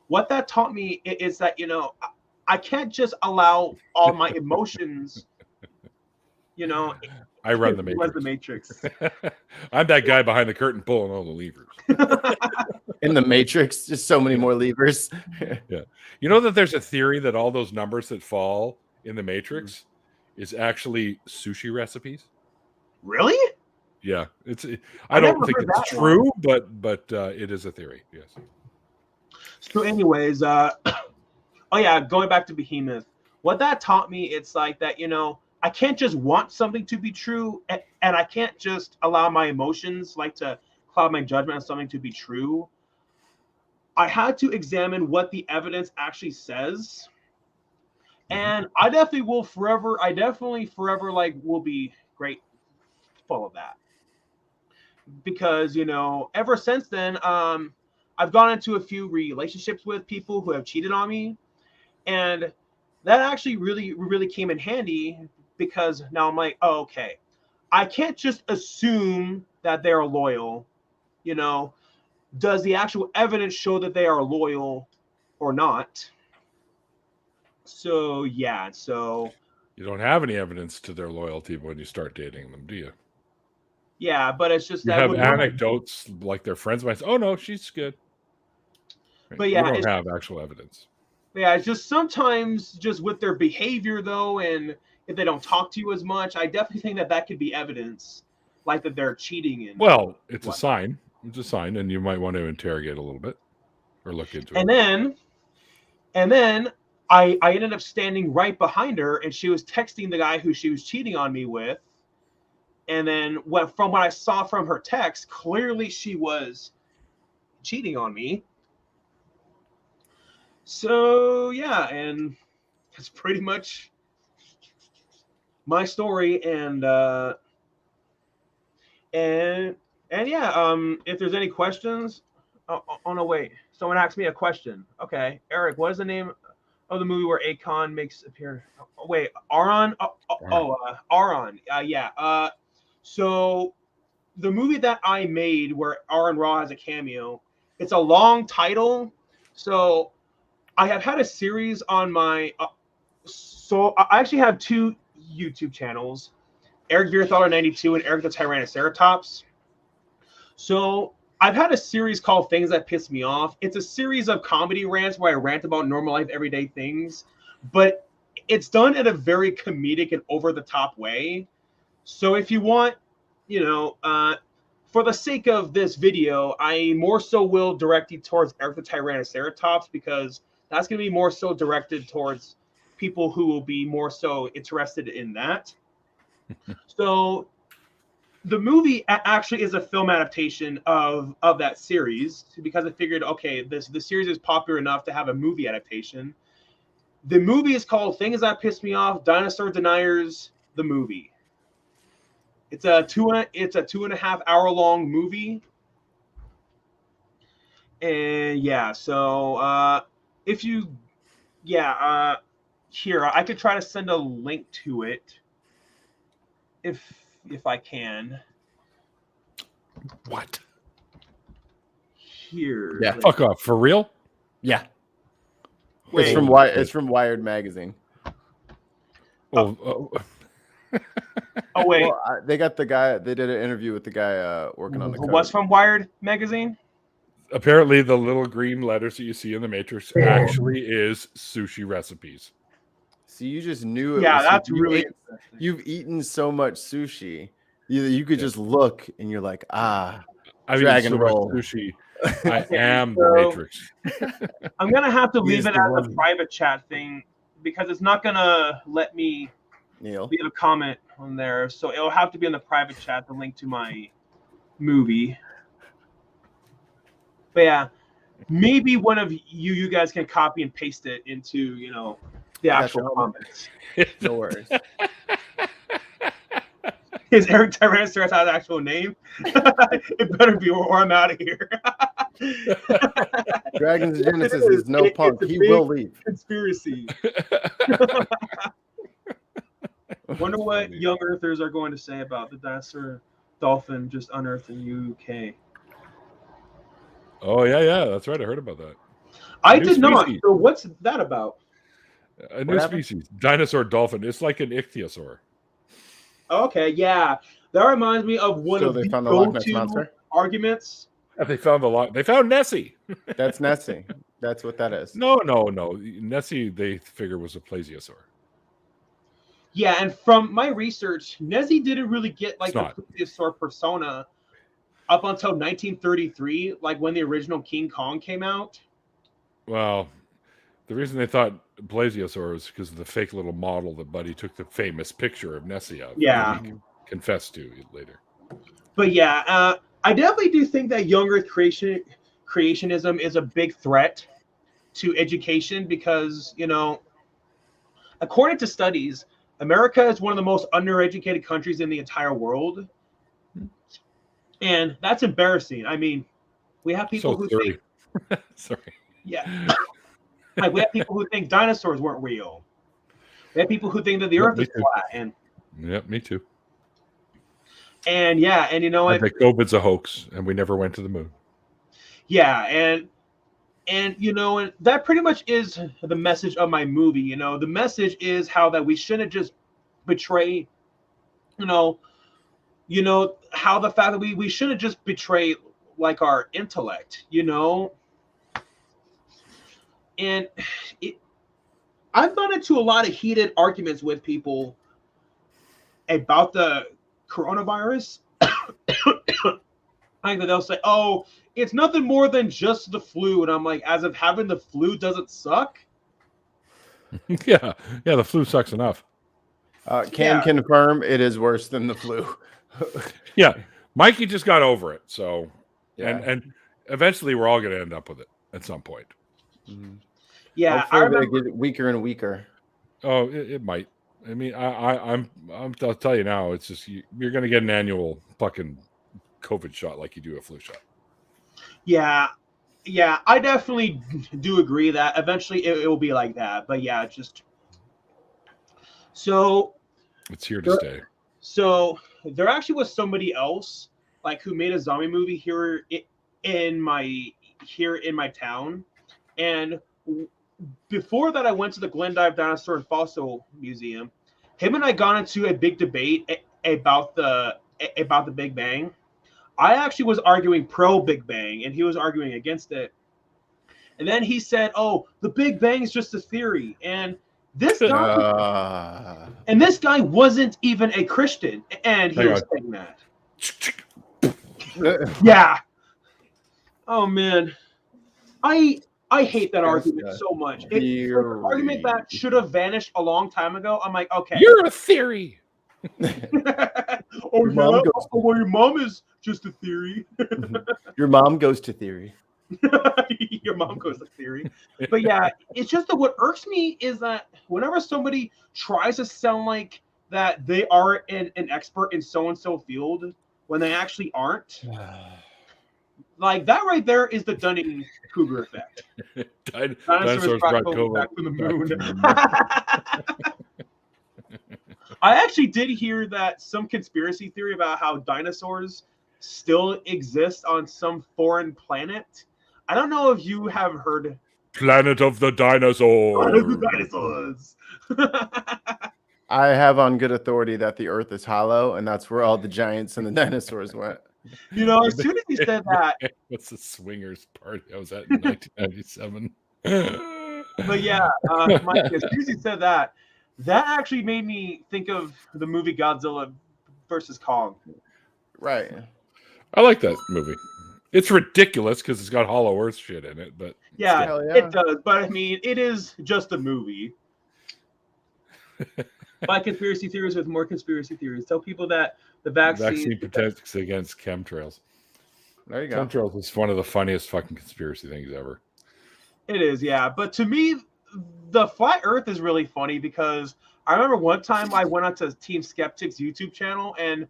what that taught me is that, you know, I can't just allow all my emotions, you know.
I run the
It
Matrix.
was the Matrix.
I'm that guy behind the curtain pulling all the levers.
In the Matrix, just so many more levers.
Yeah. You know that there's a theory that all those numbers that fall in the Matrix is actually sushi recipes?
Really?
Yeah. I don't think it's true, but it is a theory. Yes.
So anyways, oh yeah, going back to behemoth, what that taught me, it's like that, you know, I can't just want something to be true, and I can't just allow my emotions like to cloud my judgment on something to be true. I had to examine what the evidence actually says. And I definitely forever like will be grateful of that. Because, you know, ever since then, I've gone into a few relationships with people who have cheated on me. And that actually really, really came in handy, because now I'm like, oh, okay, I can't just assume that they're loyal. You know, does the actual evidence show that they are loyal or not? So, yeah. So
you don't have any evidence to their loyalty when you start dating them, do you?
Yeah, but it's just
you
that
have anecdotes like their friends might say, oh no, she's good.
But yeah,
you don't have actual evidence.
Yeah, it's just sometimes just with their behavior though, and if they don't talk to you as much, I definitely think that could be evidence, like that they're cheating. And
well, it's a sign. It's a sign, and you might want to interrogate a little bit or look into it.
And then I ended up standing right behind her, and she was texting the guy who she was cheating on me with. And then from what I saw from her text, clearly she was cheating on me. So yeah, and that's pretty much my story. And yeah, if there's any questions, oh no, wait, someone asked me a question. Okay, Eric, what is the name of the movie where Akon makes appear? Oh, wait, Aaron? Aaron. Yeah. So the movie that I made where Aaron Raw has a cameo, it's a long title. So I have had a series on my. So I actually have two YouTube channels, Eric Beerthaler 92 and Eric the Tyrannoceratops. So I've had a series called Things That Piss Me Off. It's a series of comedy rants where I rant about normal life, everyday things, but it's done in a very comedic and over the top way. So if you want, you know, for the sake of this video, I more so will direct you towards Eric the Tyrannoceratops, because that's going to be more so directed towards people who will be more so interested in that. So the movie actually is a film adaptation of that series, because I figured, okay, the series is popular enough to have a movie adaptation. The movie is called Things That Piss Me Off, Dinosaur Deniers, the movie. It's a 2.5 hour long movie. And yeah, so if you, yeah, here, I could try to send a link to it if I can.
What?
Here.
Yeah.
Fuck off. For real?
Yeah.
Wait.
It's from Wired magazine.
Well,
Oh wait,
Well, they got the guy. They did an interview with the guy working on the
who
code.
was from Wired magazine?
Apparently, the little green letters that you see in the Matrix actually is sushi recipes.
See, you just knew it.
Yeah,
was
that's
sushi.
really interesting.
You've eaten so much sushi. You could just look and you're like,
I've
Dragon
eaten so
roll.
much sushi. I am
so-
the Matrix.
I'm gonna have to leave
He's
it
the
as a
one.
private chat thing because it's not gonna let me
Neil.
leave a comment on there. So it'll have to be in the private chat, the link to my movie. But yeah, maybe one of you guys can copy and paste it into, the
I got
actual
you.
comments.
No worries.
Is Eric Tyrannoceratops an actual name? It better be, or I'm out of here.
Dragon's Genesis is no punk.
It's a
He
big
will leave.
conspiracy. Wonder what young earthers are going to say about the dinosaur dolphin just unearthed in UK.
Oh yeah, that's right. I heard about that.
I
New
did not.
species.
So what's that about?
A new species, dinosaur dolphin. It's like an ichthyosaur.
Okay, yeah, that reminds me of one
So
of
they
the
found the Loch Ness
go-to
Monster?
arguments.
And they found They found Nessie.
That's Nessie. That's what that is.
No. Nessie, they figure was a plesiosaur.
Yeah, and from my research, Nessie didn't really get like
It's
the
not.
plesiosaur persona up until 1933, like when the original King Kong came out.
Well, the reason they thought plesiosaur was because of the fake little model that Buddy took the famous picture of Nessie of.
Yeah.
That he confessed to later.
But yeah, I definitely do think that young Earth creationism is a big threat to education because, according to studies, America is one of the most undereducated countries in the entire world. And that's embarrassing. I mean, we have people who think,
Sorry.
yeah, like we have people who think dinosaurs weren't real. We have people who think that the Earth is flat, and
me too.
And yeah, and
I think COVID's a hoax, and we never went to the moon.
Yeah, and and that pretty much is the message of my movie. The message is how that we shouldn't just betray, how the fact that we shouldn't just betray like our intellect, and I've gone into a lot of heated arguments with people about the coronavirus. I think that they'll say, "Oh, it's nothing more than just the flu," and I'm like, as if having the flu doesn't suck.
Yeah, the flu sucks enough.
Confirm it is worse than the flu.
Yeah, Mikey just got over it. So,
Yeah.
and eventually we're all going to end up with it at some point.
Mm-hmm.
Yeah,
Hopefully
I remember.
they get weaker and weaker.
Oh, it might. I mean, I'll tell you now. It's just you're going to get an annual fucking COVID shot like you do a flu shot.
Yeah, I definitely do agree that eventually it will be like that. But yeah, it's just so.
It's here to stay.
So there actually was somebody else like who made a zombie movie here in my town, and before that I went to the Glendive Dinosaur and Fossil Museum. Him and I got into a big debate about the Big Bang. I actually was arguing pro Big Bang and he was arguing against it. And then he said, "Oh, the Big Bang is just a theory." And this guy wasn't even a Christian, and he was saying that. Yeah. Oh man, I hate that argument so much. It's an argument that should have vanished a long time ago. I'm like, okay,
you're a theory.
Your mom is just a theory.
Your mom goes to theory.
Your mom goes to theory. But yeah, it's just that what irks me is that whenever somebody tries to sound like that they are an expert in so-and-so field when they actually aren't, like that right there is the Dunning-Kruger effect.
Dinosaurs brought
COVID back from the moon. I actually did hear that some conspiracy theory about how dinosaurs still exist on some foreign planet. I don't know if you have heard.
Planet of the Dinosaurs.
Planet of the Dinosaurs.
I have on good authority that the Earth is hollow, and that's where all the giants and the dinosaurs went.
You know, as soon as he said that,
what's the swingers party? I was at in 1997.
but yeah, Mike, as soon as he said that, that actually made me think of the movie Godzilla versus Kong.
Right.
I like that movie. It's ridiculous because it's got Hollow Earth shit in it, but
yeah, it does. But I mean, it is just a movie. By conspiracy theories with more conspiracy theories. Tell people that the vaccine
protects against chemtrails.
There you go.
Chemtrails is one of the funniest fucking conspiracy things ever.
It is, yeah. But to me, the flat Earth is really funny because I remember one time I went onto Team Skeptic's YouTube channel and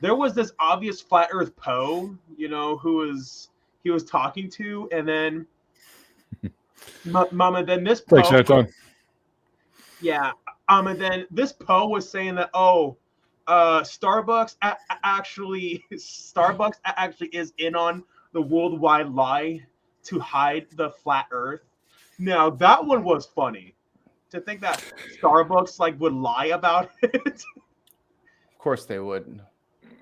there was this obvious flat Earth Poe, you know, he was talking to, and then Mama, then this Poe.
Thanks, Anton.
Yeah. And then this Poe was saying that, Starbucks actually is in on the worldwide lie to hide the flat Earth. Now that one was funny. To think that Starbucks would lie about it.
Of course they would.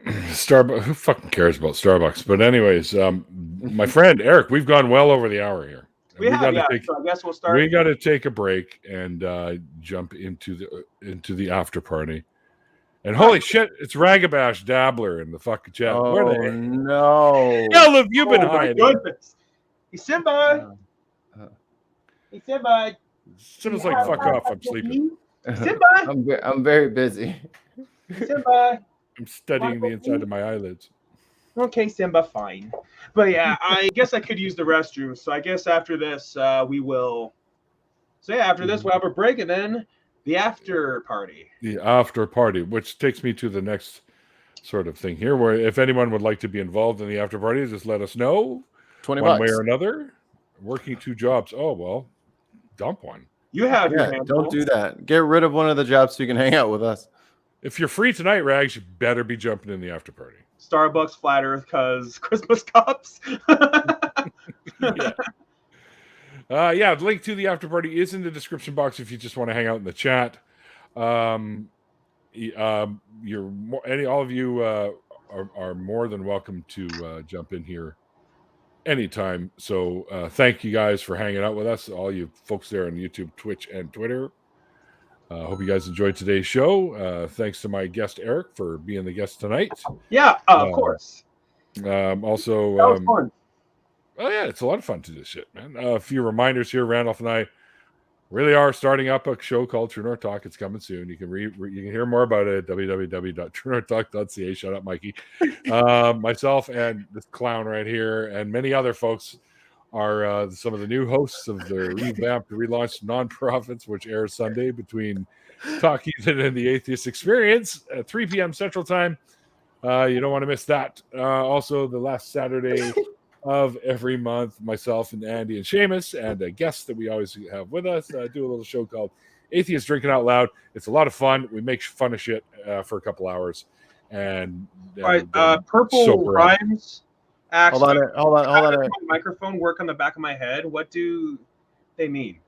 Starbucks. Who fucking cares about Starbucks? But anyways, my friend Eric, we've gone well over the hour here.
So I guess we'll start.
We got to take a break and jump into the after party. And holy shit, it's Ragabash Dabbler in the fucking chat.
Oh,
where the
no.
hell have you been hiding?
Goodness. Hey, Simba. Hey, Simba.
Simba's like, fuck off, I'm sleeping.
Simba.
I'm very busy.
Simba.
I'm studying the inside of my eyelids.
Okay, Simba, fine. But yeah, I guess I could use the restroom. So I guess after this, we will. So yeah, after this, we'll have a break and then the after party.
The after party, which takes me to the next sort of thing here, where if anyone would like to be involved in the after party, just let us know.
$20
one way or another. Working 2 jobs. Oh, well, dump one.
You have your
hand. Don't do that. Get rid of one of the jobs so you can hang out with us.
If you're free tonight, Rags, you better be jumping in the after party.
Starbucks flat Earth because Christmas cups.
The link to the after party is in the description box if you just want to hang out in the chat. All of you are more than welcome to jump in here anytime. So thank you guys for hanging out with us, all you folks there on YouTube, Twitch, and Twitter. Hope you guys enjoyed today's show. Thanks to my guest Eric for being the guest tonight.
Yeah, of course.
Also,
that was fun.
Oh yeah, it's a lot of fun to do this shit, man. A few reminders here. Randolph and I really are starting up a show called True North Talk. It's coming soon. You can you can hear more about it at www.truenorthtalk.ca. Shut up, Mikey. Myself and this clown right here and many other folks are some of the new hosts of the revamped, relaunched Nonprofits, which airs Sunday between Talk Ethan and the Atheist Experience at 3 p.m. Central Time. You don't want to miss that. Also, the last Saturday of every month, myself and Andy and Seamus and a guest that we always have with us do a little show called Atheist Drinking Out Loud. It's a lot of fun. We make fun of shit for a couple hours. And
Purple Rhymes. Actually,
hold on.
My microphone work on the back of my head. What do they mean?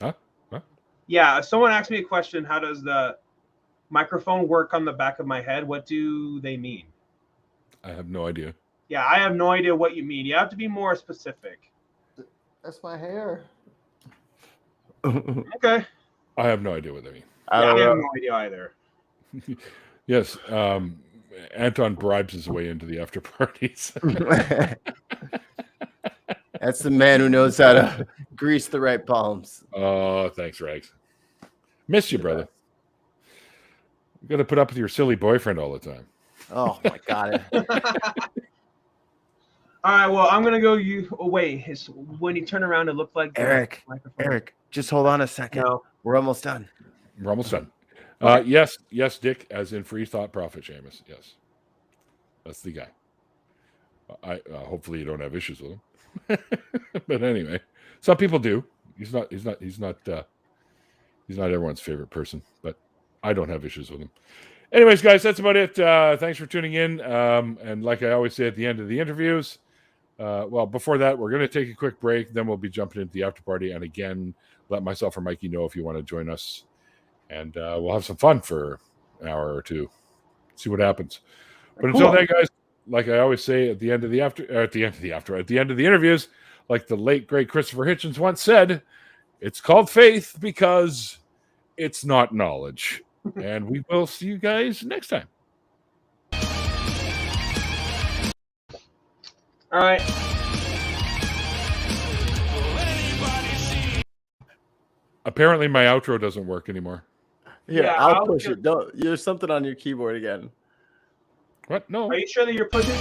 Huh?
Yeah, if someone asked me a question, how does the microphone work on the back of my head? What do they mean?
I have no idea.
Yeah, I have no idea what you mean. You have to be more specific.
That's my hair.
Okay.
I have no idea what they mean.
I have no idea either.
Yes. Anton bribes his way into the after parties.
That's the man who knows how to grease the right palms.
Oh, thanks, Rags. Miss you, brother. You got to put up with your silly boyfriend all the time.
Oh my God.
All right, well, I'm gonna go. When you turn around, it looked like
Eric, just hold on a second.
No.
We're almost done.
We're almost done. Yes, Dick, as in free thought prophet, Seamus. Yes, that's the guy. I hopefully you don't have issues with him, but anyway, some people do. He's not everyone's favorite person, but I don't have issues with him. Anyways, guys, that's about it. Thanks for tuning in. And like I always say at the end of the interviews, before that, we're going to take a quick break. Then we'll be jumping into the after party. And again, let myself or Mikey know if you want to join us and we'll have some fun for an hour or two. See what happens. But
Cool.
until then, guys, like I always say at the end of the interviews, like the late great Christopher Hitchens once said, it's called faith because it's not knowledge. And we will see you guys next time.
All right.
Apparently my outro doesn't work anymore.
Here,
Yeah,
I'll push it. Don't. There's something on your keyboard again.
What? No.
Are you sure that you're pushing?